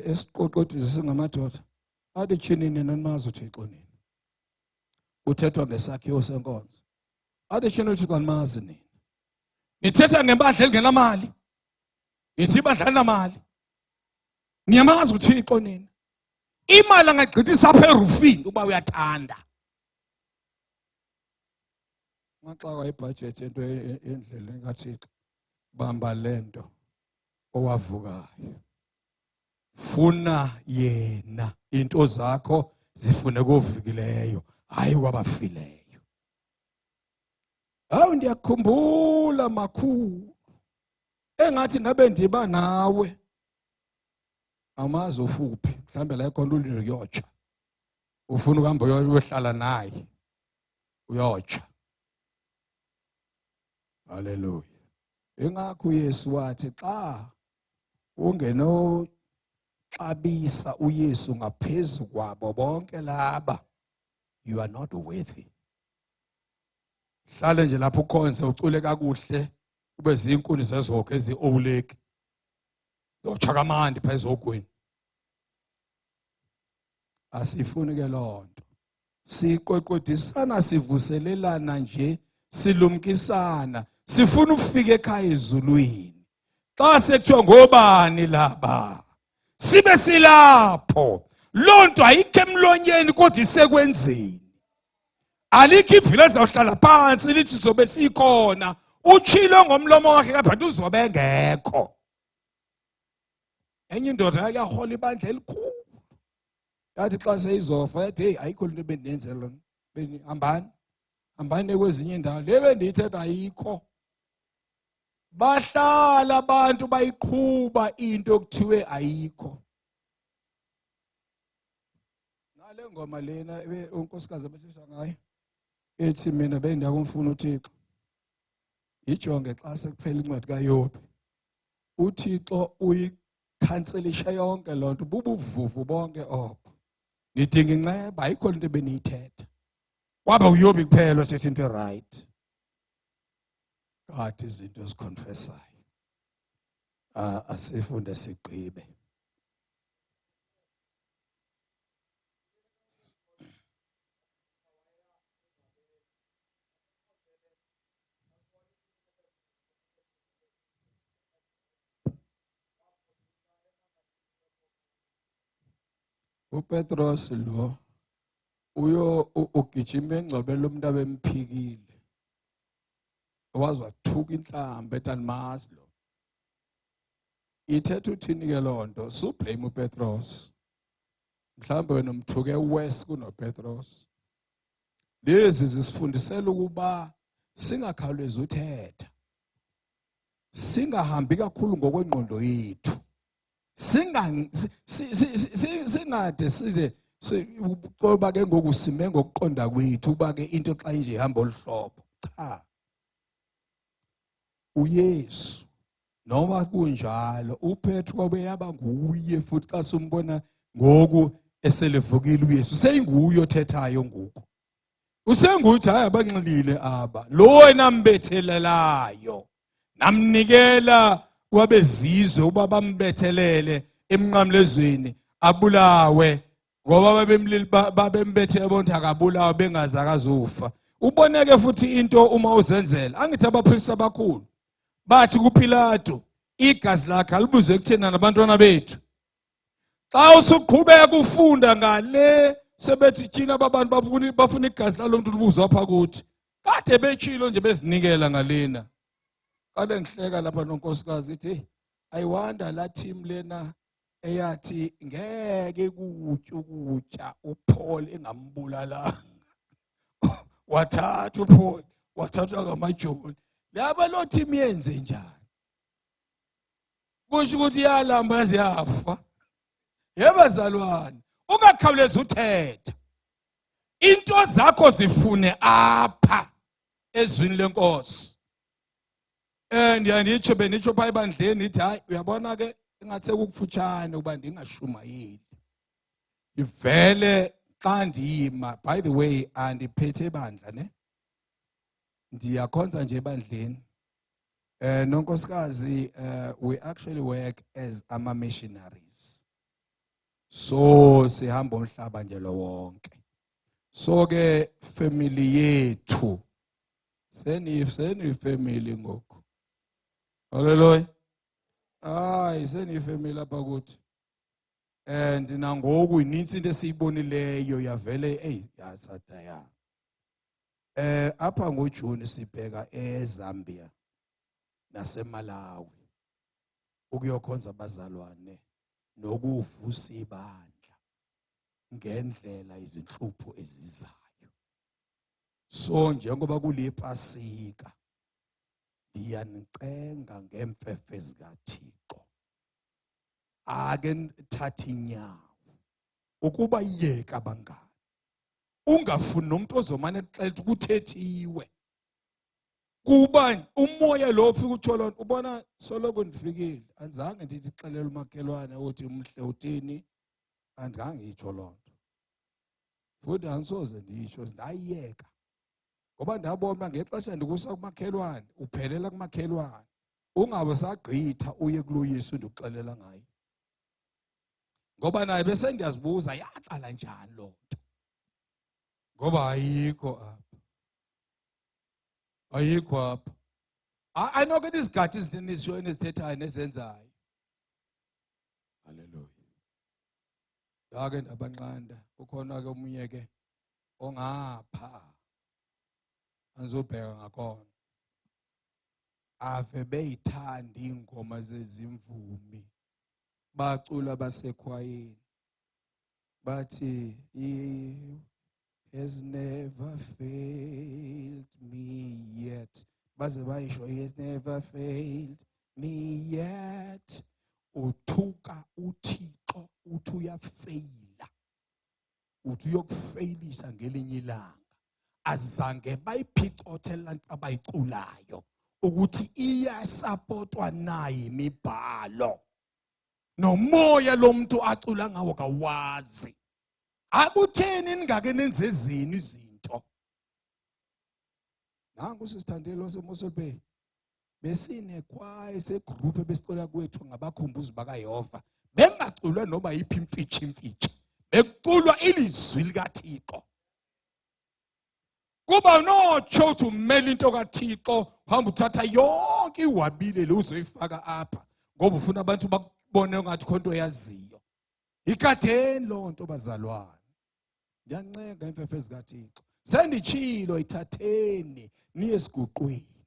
esiqoqodisa singamadoda. Athi chinini nanimazi uThixo nini. Uthethwa ngesakhiwo senkonzo. Athi chini uThixo animazi nini. Nithetha ngebandla elingenamali. Nithi ibandla linamali. Niyamazi uThixo nini. Imali angagqithisa apha erufini uba uyathanda. Maxa wayibudget into endleleni kaThixo. Bamba lento owavukayo. Funa yena, into zakho zifune kovikileyo, hayi kwabafileyo. Hawu ndiyakhumbula makhulu. Engathi ngabe ndiba nawe. Amazi ufuphi, mhlambe la ikhona uyotsha. Ufuna ukuhamba uyohlala naye. Uyotsha. Hallelujah. Ingakho uYesu wathi xa ungeno xabisa uYesu ngaphezulu kwabo bonke laba, you are not worthy. Hlale nje lapho ukhonze ucule kakuhle kube zinkuni zezokho ezioleki. Zochakamandi phezogwini. Asifuni ke lonto. Siqoqodisana sivuselelana nje, silumkisana, sifuna ufika ekhaya ezulwini. Xa sekuthiwa ngobani laba, sibe silapho. Lonto ayikho emlonyeni kodwa isekwenzeni. Alikho ivila ezawuhlala phansi lithi sobe sikhona. Utshilo ngomlomo wakhe kapha uzobe engekho. Enye indoda yake yahola ibandla elikhulu. Yathi xa seyizofa yathi hey ayikho into ebendenzela lona. Hambani kwezinye indawo. Le bendiyithetha ayikho. Bahlala abantu bayiqhuba into okuthiwe ayikho. Ngale ngoma lena unkosikazi abethetha ngayo ethi mina bengiyakumfuna uThixo. Ijonge xa sekuphela incwadi kaYobe. uThixo uyikhanselisha yonke lonto bubuvuvu bonke obo. Nidinga inceba ayikho into beniyithetha. Kwaba uYobe kuphela osethi into right. God izinto eziconfessayo. Asifunde sigqibe. uPetros lo ugijima engcwabeni lomuntu abemphikile. Wazi wathuka inhlamba etanimazi lo. Ithetha uthini ke lonto? Sublame uPetros. Mhlawumbe wena umthuke west kunoPetros. Lezi zisifundisela ukuba singakhawulezi uthetha. Singahambi kakhulu ngokwengqondo yethu. Singade size qoba ke ngokusime ngokuqonda kwethu kuba ke into xa nje ihamba olhlobo. Cha. uYesu noma kunjalo uPetro kwabe yaba nguye futhi xa simbona ngoku eselevukile uYesu seyinguye othethayo ngoku. Usenguthi hayi abanxilile aba. Lo enambethelelayo namnikela kwabezizwe uba bambethelele emnqamlezweni abulawe ngoba babembethe bonke akabulawa bengazi akazufa. Uboneke futhi into uma uzenzela. Angithi abaphristi abakhulu bathi kuPilato igazi lakhe alibuzwe kuthena nabantwana bethu. Xa usuqhubeka ufunda ngale sebethi thina abantu bafuna igazi lalomuntu libuzwa apha kuthi. Kade betshilo nje bezinikela ngalena. Kade ngihleka lapha nonkosikazi ithi I wonder la team lena eyathi ngeke ukutya uPaul engambulalanga. Wathatha uPaul wathathwa ngamajoni. Laba lo team yenze njani? Kusho ukuthi yalamba ziyafa. Yebazalwane, ungakhawulezi uthetha. Into zakho zifune apha ezwini lenkosi. Ndiyanditsho benitsho pha ebandleni nithi hayi uyabona ke engathi sekufutshane ukuba ndingashumayeli. Ivele xa ndiyima, by the way andiphethe ebandla ne. Ndiyakhonza nje ebandleni. Nonkosikazi we actually work as missionaries. So sihamba umhlaba nje lo wonke. So ke family yethu seni family ngoku. Hallelujah. Seni family lapha kuthi. And nangoku ininzi into esiyibonileyo yavele yasadaya. Apha ngoJune sibheka eZambia naseMalawi ukuyokhonza abazalwane nokuvusa ibandla ngendlela izinhlupho ezizayo. So njengoba kuliPasika ndiyanicela ngemfefe zikaThixo ake thatha inyawo ukuba iyeka abangani. Ungafuni nomuntu ozomane kuxela ukuthethiwe. kuba umoya lo ufika uthola ubona soloko nifikile anzange ndithi xelela umakhelwane uthi umhle uthini andingangitsho lonto futhi angisoze ndisho ndayiyeka ngoba ndabona ngexesha ndikusa kumakhelwane uphelela kumakhelwane ungabe sagqitha uye kulo Yesu ndikuxelela ngaye ngoba naye bese ndiyazibuza yaqala njani lonto ngoba ayikho apha ayinoke isigadi izinisho enizithethayo nezenzayo haleluya yake ndabanqanda ukhona ke omunye ke ongapha anizobheka ngakhona ave beyithanda ingoma zezimvumi bacula basekhwayeni bathi he has never failed me yet baze bayisho he has never failed me yet uthuka uThixo uthi uyafeyila uthi uyokufeyilisa ngelinye ilanga azange bayiphicothe lanto abayiculayo ukuthi iyasupportwa naye imibhalo nomoya lomuntu acula ngawo kawazi akutheni ningake nenze ezini izinto nangu sisithandile waseMossel Bay besine kwaye segroup besicela kwethu ngabakhumbuzi bakaYehova bengaculwa noma yiphi imfitshi bekuculwa ilizwi likaThixo kuba notsho uthi umele into kaThixo uhamba uthatha yonke iwabile le uzoyifaka apha ngoba ufuna abantu bakubone ngathi khonto yaziyo ikadeni lonto bazalwane ndiyancenga imfefezi kaThixo senditshilo ithatheni niye esiguqweni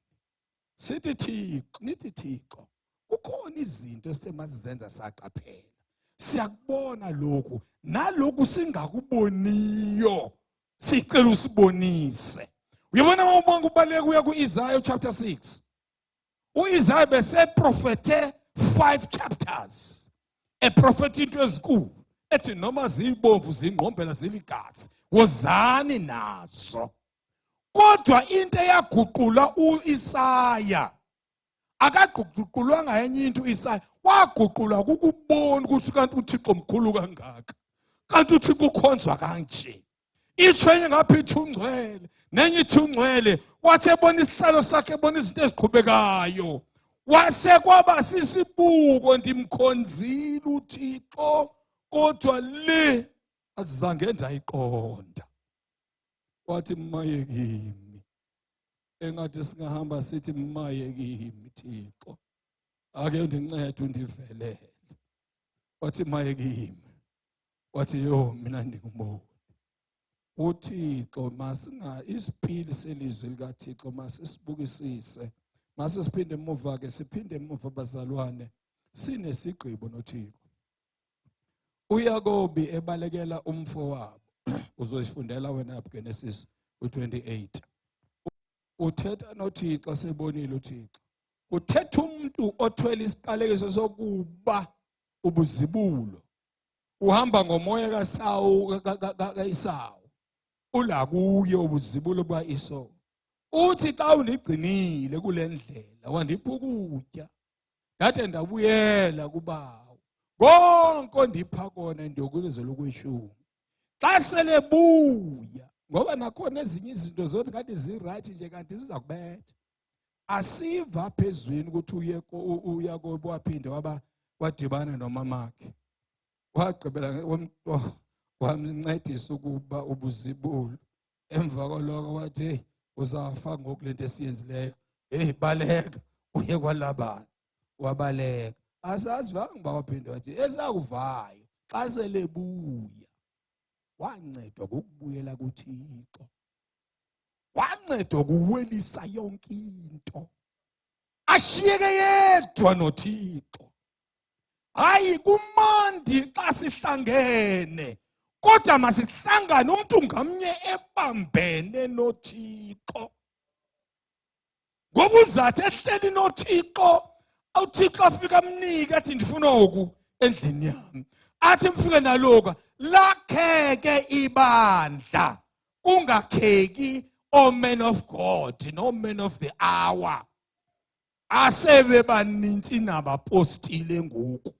nithi Thixo kukhona izinto esemazizenza saqaphela siyakubona lokhu naloku singakuboniyo sicela usibonise uyabona mawubonga ubaleka uya kuIsaiah chapter 6 uIsaiah bese prophethe 5 chapters prophet into ezinkulu ethi noma zibomvu zingqombela ziligazi wozani nazo kodwa into eyaguqula uIsaiah akaguqulwanga enye into uIsaiah waguqula ukubona ukuthi kanti uThixo mkhulu kangaka kanti uThixo ukhonzwa kanje ithwenye ngapha ithi ungcwele nenye ithi ungcwele wathi ebona isihlalo sakhe ebona izinto eziqhubekayo wase kwaba sisibuko ndimkhonzile uThixo kodwa le azange ndayiqonda wathi maye kimi engathi singahamba sithi maye kimi Thixo ake undincede undivelele wathi maye kimi wathi yo mina ndingumoni uThixo masinga isipili selizwi likaThixo masisibukisise masisiphinde emuva ke siphinde emuva bazalwane sinesigqibo noThixo uYakobi ebalekela umfowabo uzoyifundela wena eGenesis 28 uthetha noThixo sebonile uThixo uthetha umuntu othwele isiqalekiso sokuba ubuzibulo uhamba ngomoya kaEsawu ula kuye ubuzibulo bakaEsawu uthi xa unigcinile kule ndlela wandipha ukutya ngathi ndabuyela kubawo konke ondipha kona ndiyokulizela ukweshumi xa sele buya ngoba nakhona ezinye izinto zonke kanti ziright nje kanti ziza kubetha asiva phezweni ukuthi uYakobi waphinde wadibana nomamakhe wagqibela wamncedisa ukuba ubuzibulo emva koloko wathi hey uzafa ngokulento esiyenzileyo hey baleka uye kwaLabani wabaleka asazivanga bawaphinde wathi esakuvayo xa sele buya wancedwa ukubuyela kuThixo wancedwa ukuwelisa yonke into ashiyeke yedwa noThixo hayi kumandi xa sihlangene kodwa masihlangane umuntu ngamnye ebambene noThixo ngoba uzathi ehleli noThixo uThixo afika amnika athi ndifuna oku endlini yami athi mfike naloka lakheke ibandla ungakheki O men of God, no men of the hour, asebe baninzi nabapostile ngoku.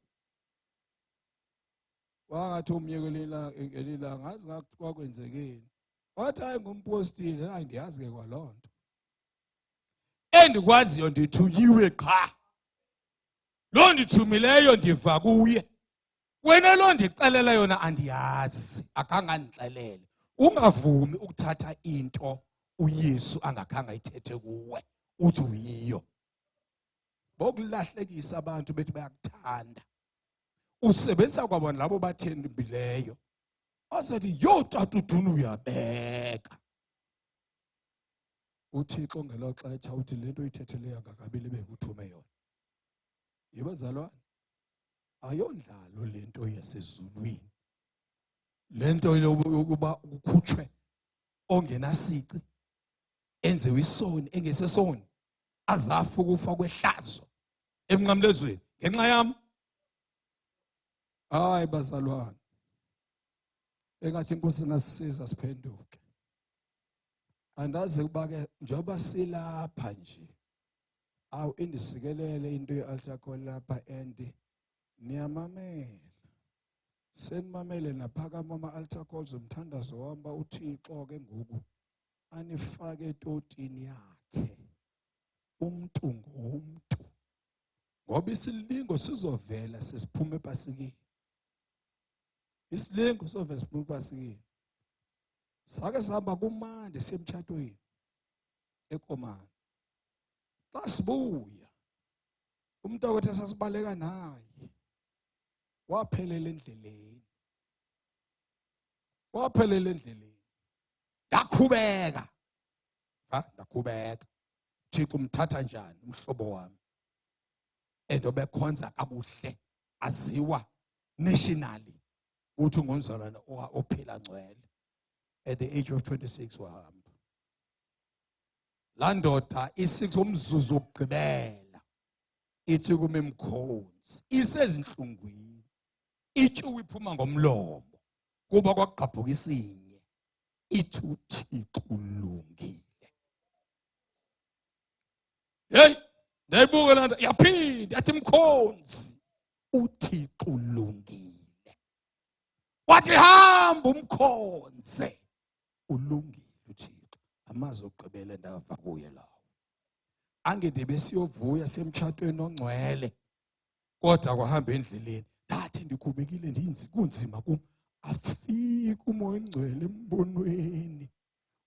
Wangathi umyekelela ngelila ngazi ngakuthiwa kwenzekeni. Wathi hayi ngumpostile, hayi ndiyazi ke kwalonto. Endikwaziyo ndithuyiwe qha. Lo ndithumileyo ndiva kuye. Wena lo ndixelela yona andiyazi, akangandixelele. Ungavumi ukuthatha into uYesu angakhange ayithethe kuwe uthi uyiyo. Bokulahlekisa abantu bethi bayakuthanda. Usebenzisa kwabona labo bathembileyo. Asethi yo tata uDunu uyabeka. uThixo ngelo xesha uthi lento uyithetheleyo ngakabili bekuthume yona. Yebazalwane, ayondlalo lento yasezulwini. Lento yokuba ukukhutshwe ongenasici, enziwe isoni engesesoni, azafa ukufa kwehlazo emnqamlezweni ngenxa yami. Hayi bazalwane, engathi inkosi ngasisiza siphenduke. Andazi ukuba ke njengoba silapha nje, awu indisikelele into ye-altar call lapha and niyamamela. Senimamele naphakama ama-altar calls umthandazo wami uThixo ke ngoku anifake etotini yakhe umuntu ngomuntu. Ngoba isilingo sizovela sesiphume ePasikeni. Isilingo sizovela siphume ePasikeni. Sake sihamba kuMande semtshatweni eKomani. Xa sibuya umntakwethu esasibaleka naye waphelela endleleni. Waphelela endleleni. Ndakhubeka. Ndakhubeka. Thixo umthatha njani umhlobo wami? Endobe khonza kabuhle, aziwa nationally uthi ngumzalwane ophila ngcwele. At the age of 26 wahamba. La ndoda isix umzuzu wokugqibela ithi kume Mkhonzi isezinhlungwini. Itshuwi iphuma ngomlomo kuba kwaqhabhuka isinye. Ithi uThixo ulungile. Hey, ndayibuka lana yaphinda yathi Mkhonzi uThixo ulungile. Wathi hamba umkhonze. Ulungile uThixo. Amazwi okugqibela ndava kuye lawo. Angede besiyovuya semtshatweni ongcwele. Kodwa kwahamba endleleni ndathi ndikhubekile kunzima kum. Afika umoya ongcwele embonweni.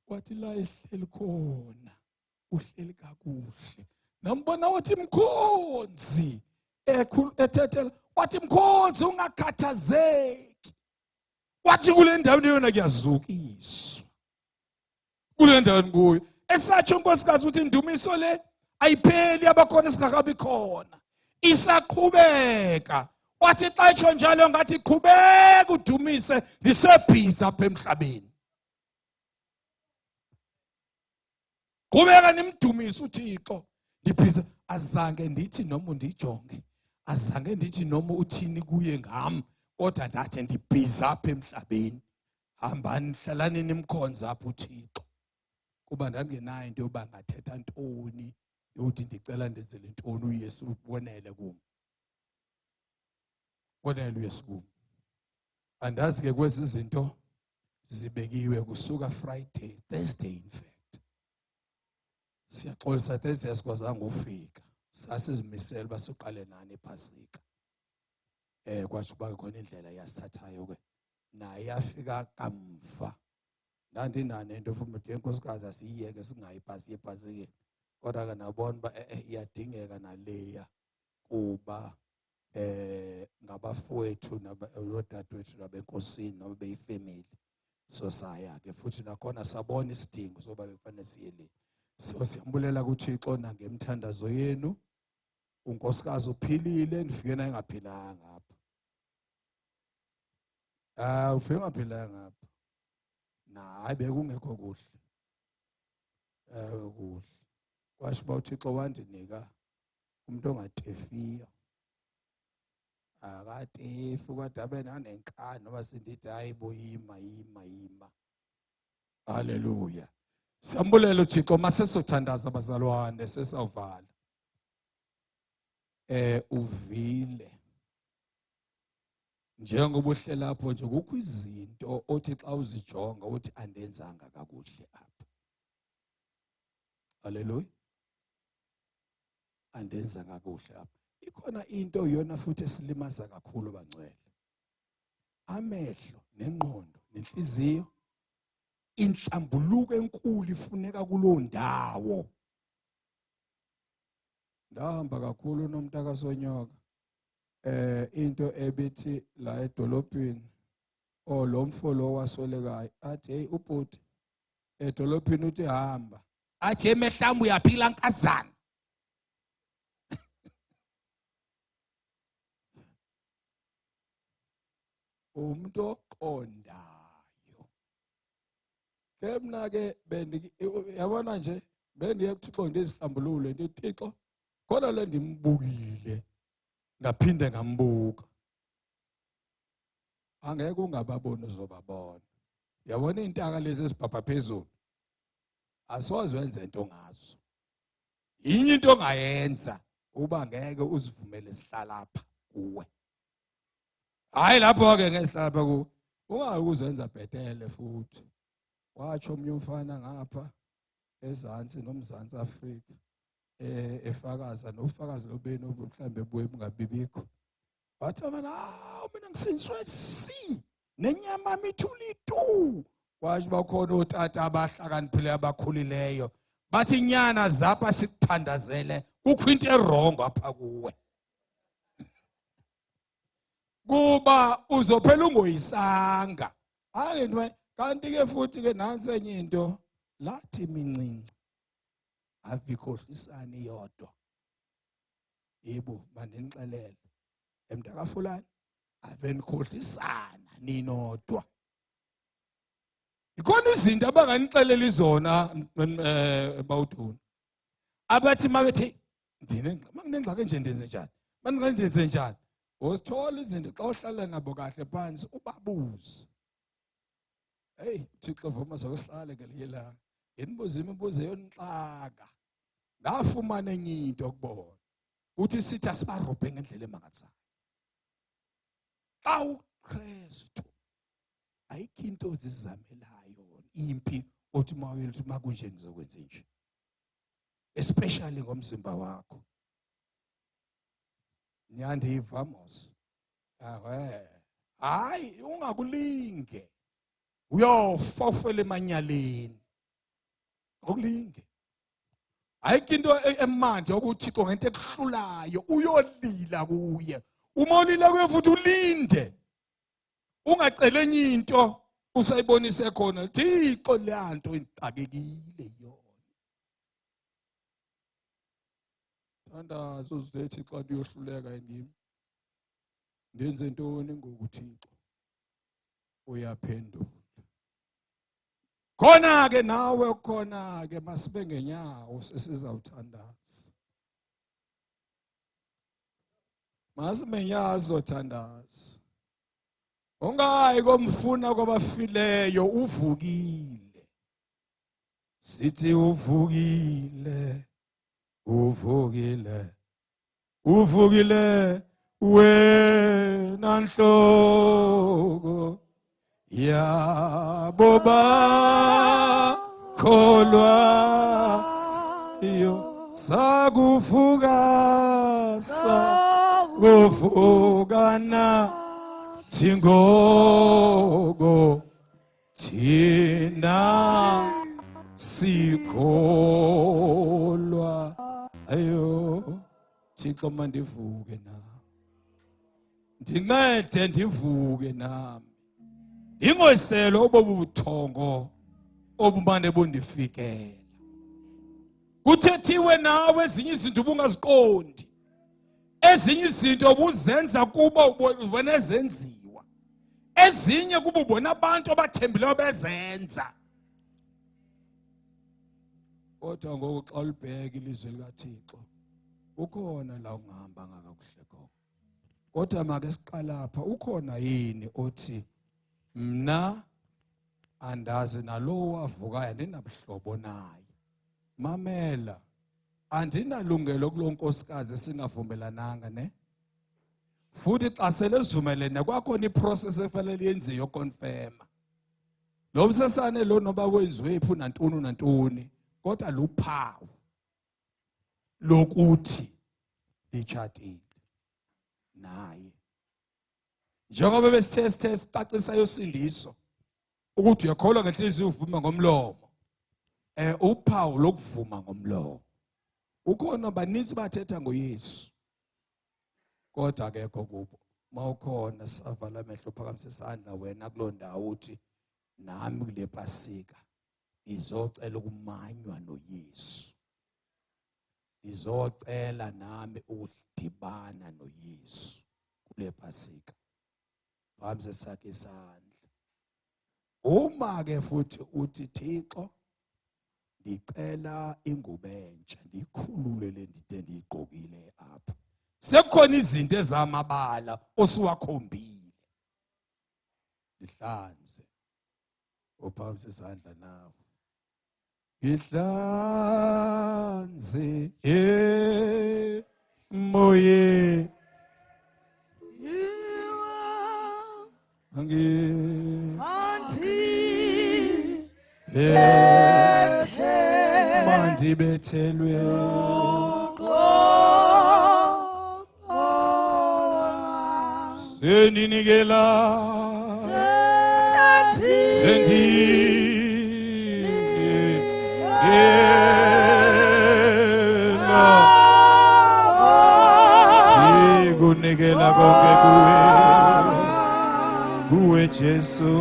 Wathi la ehleli khona uhleli kakuhle. Nambona wathi Mkhonzi ethethela wathi Mkhonzi ungakhathazeki. Wathi kule ndawo yona kuyazukiswa. Kule ndawo kuyo esatsho unkosikazi uthi indumiso le ayipheli abakhona singakabi khona. Isaqhubeka. Wathi xa etsho njalo ngathi qhubeka udumise lisebhiza apha emhlabeni. Qhubeka nimdumise uThixo. Ndibhiza azange ndithi noma undijonge. Azange ndithi noma uthini kuye ngami. Kodwa ndathi ndibhiza apha emhlabeni. Hambani hlalani nimkhonza apha uThixo. Kuba ndangenayo into yoba ngathetha ntoni yokuthi ndicela ndenzele ntoni uYesu ubonele kum. Bonele uYesu kum. Andazi ke kwezi zinto zibekiwe kusuka Friday, Thursday in fact. Siyaxolisa Thursday asikwazanga ufika. Sasizimisela uba siqale nani ePhasika. Kwathi kuba khona indlela yasithathayo ke. Naye yafika kamva. Ndandinane into ufuna ukuthi inkosikazi asiyeke singayi phasi ePhasikeni. Kodwa ke nabona uba iyadingeka naleya kuba ngabafowethu nabadadewethu nabenkosini noma beyifamily. So saya ke futhi nakhona sabona isidingo soba bekufanele siye le. So siyambulela kuThixo nangemthandazo yenu. Unkosikazi uphilile nifike naye engaphilanga apha. Ufike ngaphilanga apha. Hayi bekungekho kuhle. Kuhle. Kwasho uba uThixo wandinika umuntu ongatefiyo. Akatefi kodwa abe nanenkani noma sindithi hayi boyima. Haleluya. Siyambulela uThixo mase sothandaza abazalwane sesawuvala. Uvile. Njengoba uhle lapho nje kukho izinto othi xa uzijonga uthi andenzanga kakuhle apha. Haleluya. Andenzanga kakuhle apha. Ikhona into yona futhi esilimaza kakhulu bangcwele. Amehlo nengqondo nenhliziyo inhlambuluko enkulu ifuneka kulo ndawo. Ndahamba kakhulu noMtaka Sonyoka. Into ebithi la edolobheni lo mfolo waswelekayo athi hey ubhuti edolobheni uthi hamba athi emehlambu uyaphila nkazana. Umuntu oqondayo ke mina ke yabona nje bendiye kuThixo ngezihlambulule ndiThixo khona le ndimbukile ngaphinde ngambuka angeke ungababona uzobabona. Yabona intaka lezi esibhabha phezulu asiwazi wenza into ngazo. Yinye into ongayenza uba ngeke uzivumele sihlala lapha kuwe. Hayi lapho ke ngesihlala lapha ku ungakuzenza bhetele futhi. Watsho omnye umfana ngapha ezantsi noMzantsi Afrika efakaza nofakazi lobeni mhlambe ebuye bungabibikho. Wathi mina ngisindiswe si nenyama mithuli tu. Washo bakhona otata abahlakaniphile abakhulileyo bathi nyana zapha sikuthandazele kukho into erongo apha kuwe. Kuba uzophela ungoyisanga. Hayi kanti ke futhi ke nansi enye into lathi mincinci avikhohlisani yodwa. Yebo mandinixelele eMtaka Fulani avenikhohlisana ninodwa. Ikhona izinto abanganixelela izona bawuduna. Abathi mabethi manginengxaki nje ndenze njani? Mangingenze njani? Usithola izinto xa uhlala nabo kahle phansi ubabuze. Hey Thixo vuma sokusihlale ngelila. Yenibuza imibuzo yonixaka. Ngafumana enye into kubona. Uthi sithi asibarobhe ngendlela emangazayo. Xa uKristu ayikho into ozizamelayo impi othi mawuyela uthi makunje ngizokwenza nje. Especially ngomzimba wakho. Nyandi ivamos. Hayi ungakulinge. Uyofa ufele emanyaleni. Akulinge. Ayikho into emanje okuThixo ngento ekuhlulayo uyolila kuye. Uma ulila kuye futhi ulinde. Ungacela enye into usayibonise khona Thixo leyanto intakekile yona. Thandaza uzilethi xa uyohluleka yini. Ndenze ntoni ngoku Thixo? Uyaphendula. Khona ke nawe khona ke masibe ngenyawo sesizawuthandaza. Masibe nyazo thandaza. Ungayi komfuna kwabafileyo uvukile. Sithi uvukile. Uvukile. Uvukile wena nhloko yabo bakholwa yo sakuvuka sakuvukana thingoko thina sikholwa ayo Thixo mandivuke na ndincede ndivuke nami ingoselo obobuthongo obumane bondifikela kuthethiwe nawe ezinye izinto ubungaziqondi ezinye izinto obuzenza kuba ubona ezenziwa ezinye kuba ubona abantu abathembileyo bezenza kodwa ngoku xa ulibheka ilizwe likaThixo ukhona la ungahamba ngakakuhle khona kodwa make siqala lapha ukhona yini othi mina andazi nalowo wavukayo andinabuhlobo naye. Mamela, andinalungelo kulonkosikazi singavumelananga ne. Futhi xa sele sivumelene kwakhona iprocess efanele yenziwe yokonfirma. Lo msesane lo noba wenziwe iphu nantoni nantoni kodwa luphawu lokuthi itshatile naye. Njengoba besithe sicacisa yosindiso ukuthi uyakholwa ngenhliziyo uvuma ngomlomo. Uphawu lokuvuma ngomlomo. Ukhona baninzi bathetha ngoYesu. Kodwa akekho kubo. Mawukhona savala amehlo phakamisa isandla wena kuloo ndawo uthi nami kule Pasika izocela ukumanywa noYesu. Izocela nami ukudibana noYesu kule Pasika. Phambi sakhe isandla. Uma ke futhi uthi Thixo ndicela ingubo entsha ndikhulule le ndide ndiyigqokile apha. Sekukhona izinto ezamabala osuwakhombile. Ihlanze. Uphambi isandla nawe. Ihlanze moye Mandi bethelwe Seninikela Sikunikela konke kuwe Jesu.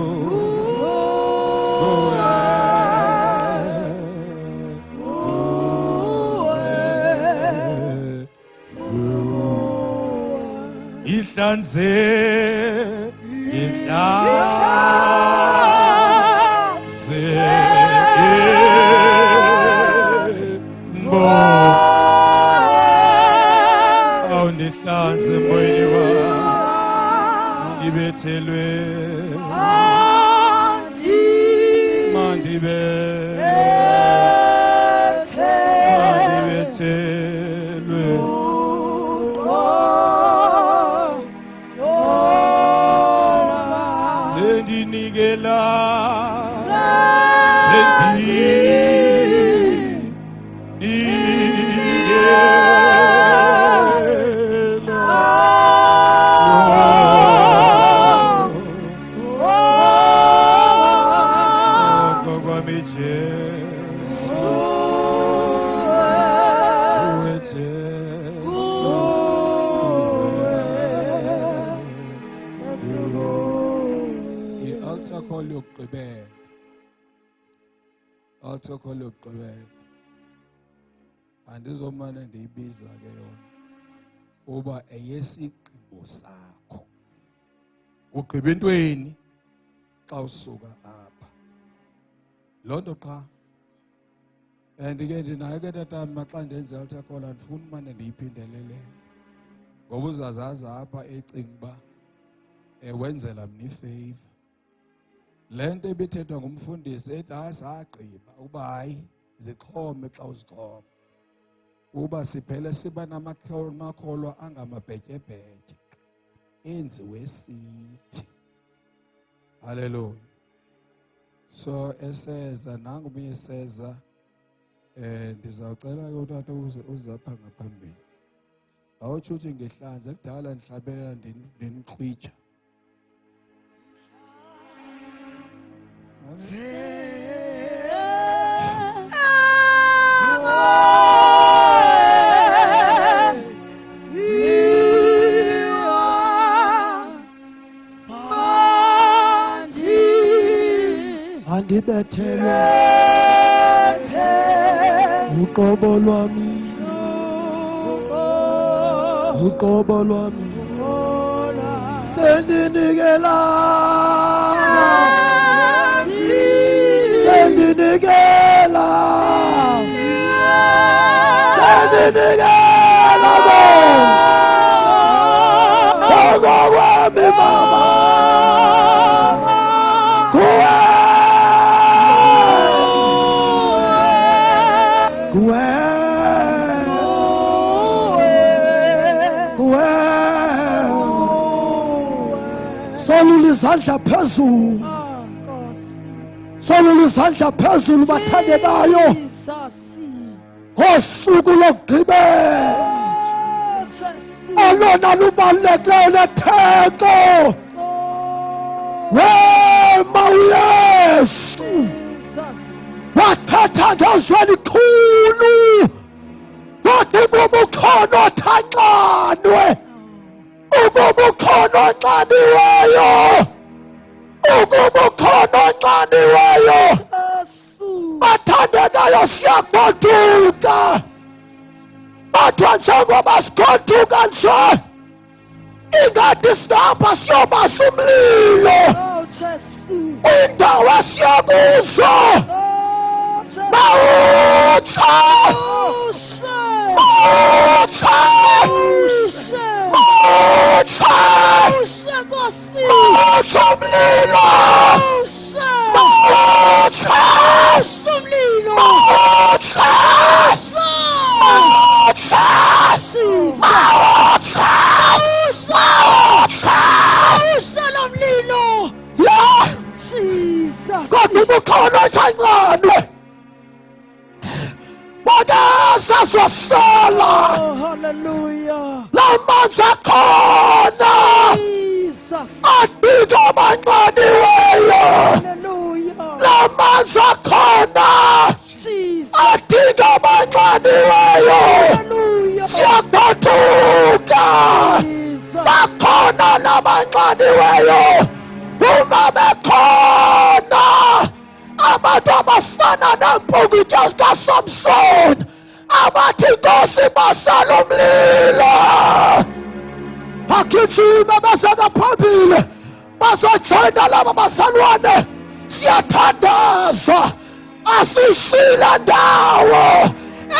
Ihlanze awundihlanze moyeni wami ngibethelwe mandi bethelwe Sendinikela Althokho lokugqibela andizomane ndiyibiza ke yona uba eyesigqibo sakho ugqiba intweni xa usuka apha lonto qha andike ndinayo ke tata maxa ndenze althokho andifuni mane ndiyiphindelele ngoba uzazaza apha ecinga wenzela mina ifavor. Lento ebithethwa ngumfundisi ethi asagqiba uba hayi zixhome xa uzixhoma uba siphele siba namakholwa angamabhetyebhetye enziwe sithi. Haleluya. So eseza nangu umyeseza ndizawucela ke utata uzapha ngaphambili awutsho uthi ngehlanze kudala ndihlabela ndinixhwitsha andibethelwe uqobo lwami sendinikela kwami mama kuwe Solula izandla phezulu. Solula izandla phezulu bathandekayo. Ngosuku lokugqibela. Olona lubaluleke letheko. Wema uYesu. Wathatha ngezwi elikhulu. Wathi ukuba ukhona othanxanwe. Ukuba ukhona onxaniweyo. Ukuba ukhona onxaniweyo. Bathandekayo siyagoduka. Batwa njengoba sigoduka nje. Ingathi singapha siyobasa umlilo. Kwindawo esiyakuzo. Mawutsha. Mawutsha. Mawutsha. Mawutsha umlilo. Mawutsha. Mawutsha. Mawutsha. Mawutsha. Kodwa ubukhona othanxanwe. Wakasa sosala. Lamanzi akhona. Adinga abanxaniweyo. Lamanzi akhona. Adinga abanxaniweyo. Siyagoduka. Bakhona nabanxaniweyo. Uma bekhona abantu abafana nampukutyha zikaSamson abathi Nkosi basala umlilo. Bagijime bese ngaphambili bazojoyina laba bazalwane. Siyathandaza asishila ndawo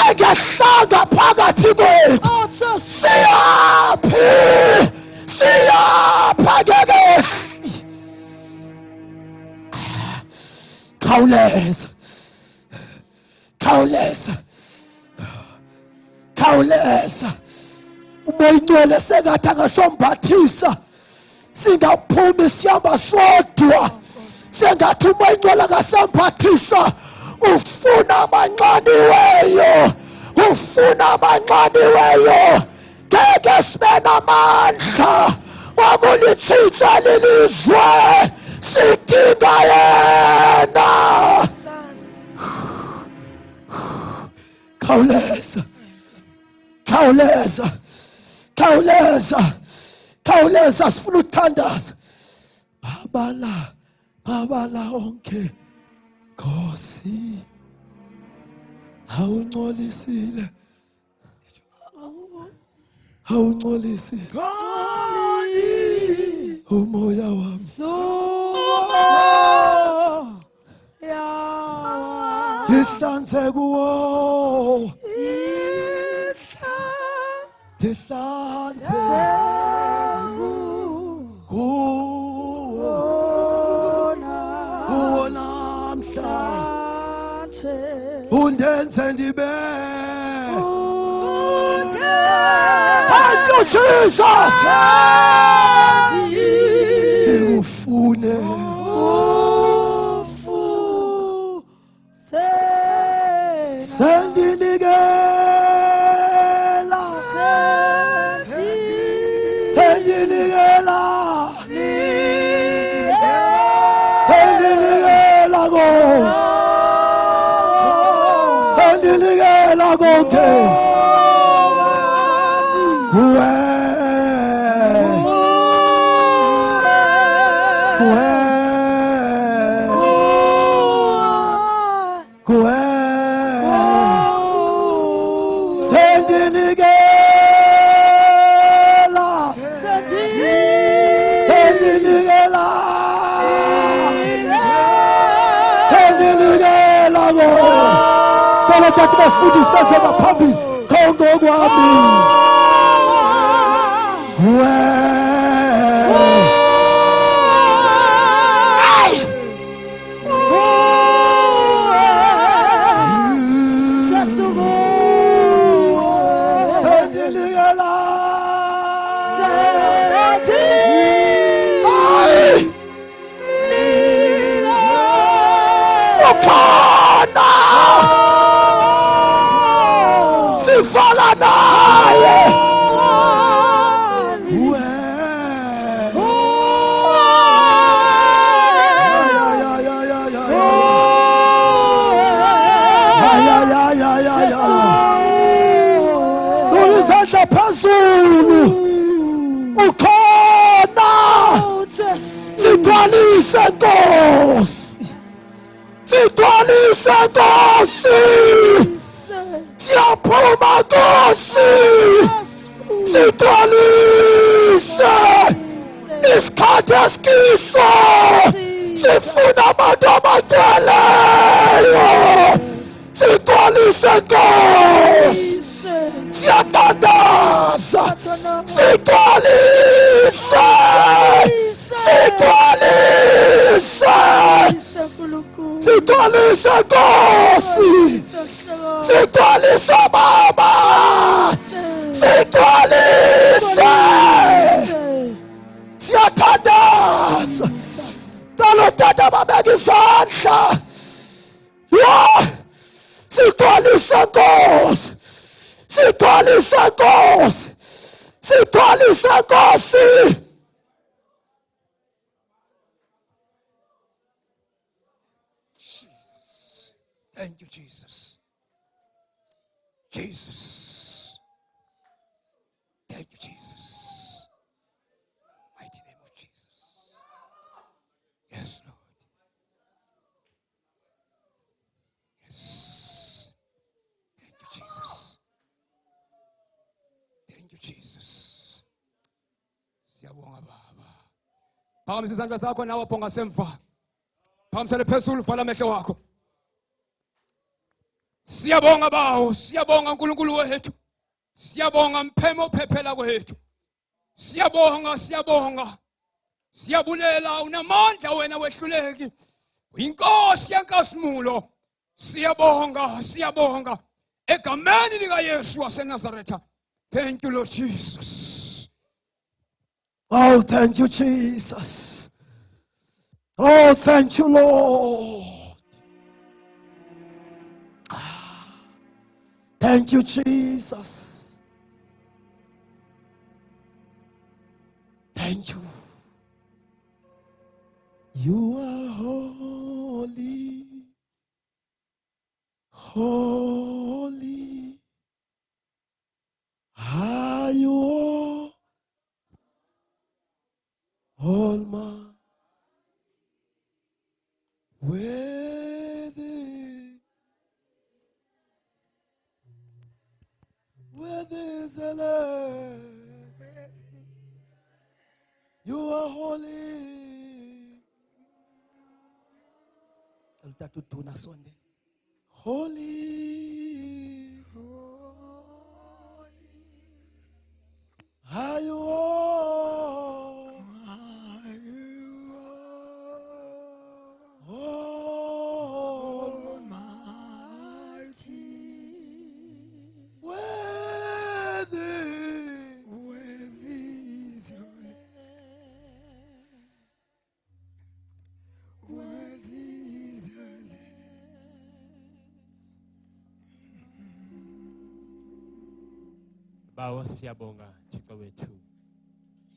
engehlanga phakathi kwethu. Siyaphi siyapha ngeke. Khawuleza. Khawuleza. Khawuleza. Umoya ingcwele sengathi angasombathisa. Singaphumi sihamba sodwa. Sengathi umoya ingcwele angasambathisa. Ufuna abanxaniweyo. Ufuna abanxaniweyo. Ngeke sibe namandla wokulitshintsha lelizwe. Sidinga yena. Khawuleza. Khawuleza. Khawuleza. Khawuleza sifuna ukuthandaza. Babala onke. Nkosi. Awungcolisile. Awungcolisile. Umoya wami. Dihlanze kuwo. Dihlanze kuwo. Kuwo namhlanje. Undenze ndibe. Thank you, Jesus. Ufune. Sendinikela. Sendinikela. Sendinikela go. Sendinikela konke. Tathi bafundisi bese ngaphambili konke okwami. Sendilikela. Ukhona. Sifala naye. Izandla phezulu. Ukhona. Sigcwalise Nkosi. Sigcwalise Nkosi. Siyaphuma Nkosi. Sigcwalise. Isikhathi esikiso. Sifuna abantu abagcweleyo. Sigcwalise Nkosi. Siyathandaza. Sigcwalise. Sigcwalise. Sigcwalise Nkosi. Sigcwalise Baba. Sigcwalise. Siyathandaza. Talo tata babeka izandla. Sigcwalise Nkosi. Sigcwalise Nkosi. Sigcwalise Nkosi. Thank you, Jesus. Jesus. Thank you, Jesus. Mighty name of Jesus. Yes, Lord. Yes. Thank you, Jesus. Thank you, Jesus. Siyabonga Baba. Phakamisa izandla zakho nawe phonga semva. Phakamisele phezulu vala amehlo wakho. Siyabonga bawo, siyabonga uNkulunkulu wethu. Siyabonga mphemo ophephela kwethu. Siyabonga, siyabonga. Siyabulela unamandla wena wehluleki. Uyinkosi yankasimulo. Siyabonga, siyabonga. Egameni lika Yesu waseNazaretha. Thank you, Lord Jesus. Oh, thank you, Jesus. Oh, thank you, Lord. Thank you, Jesus. Thank you. You are holy, holy. Are you all my worthy is the Lamb. You are holy. Holy, are you all? Almighty, worthy is your name. Worthy is your name. Bawa siyabonga Thixo wethu.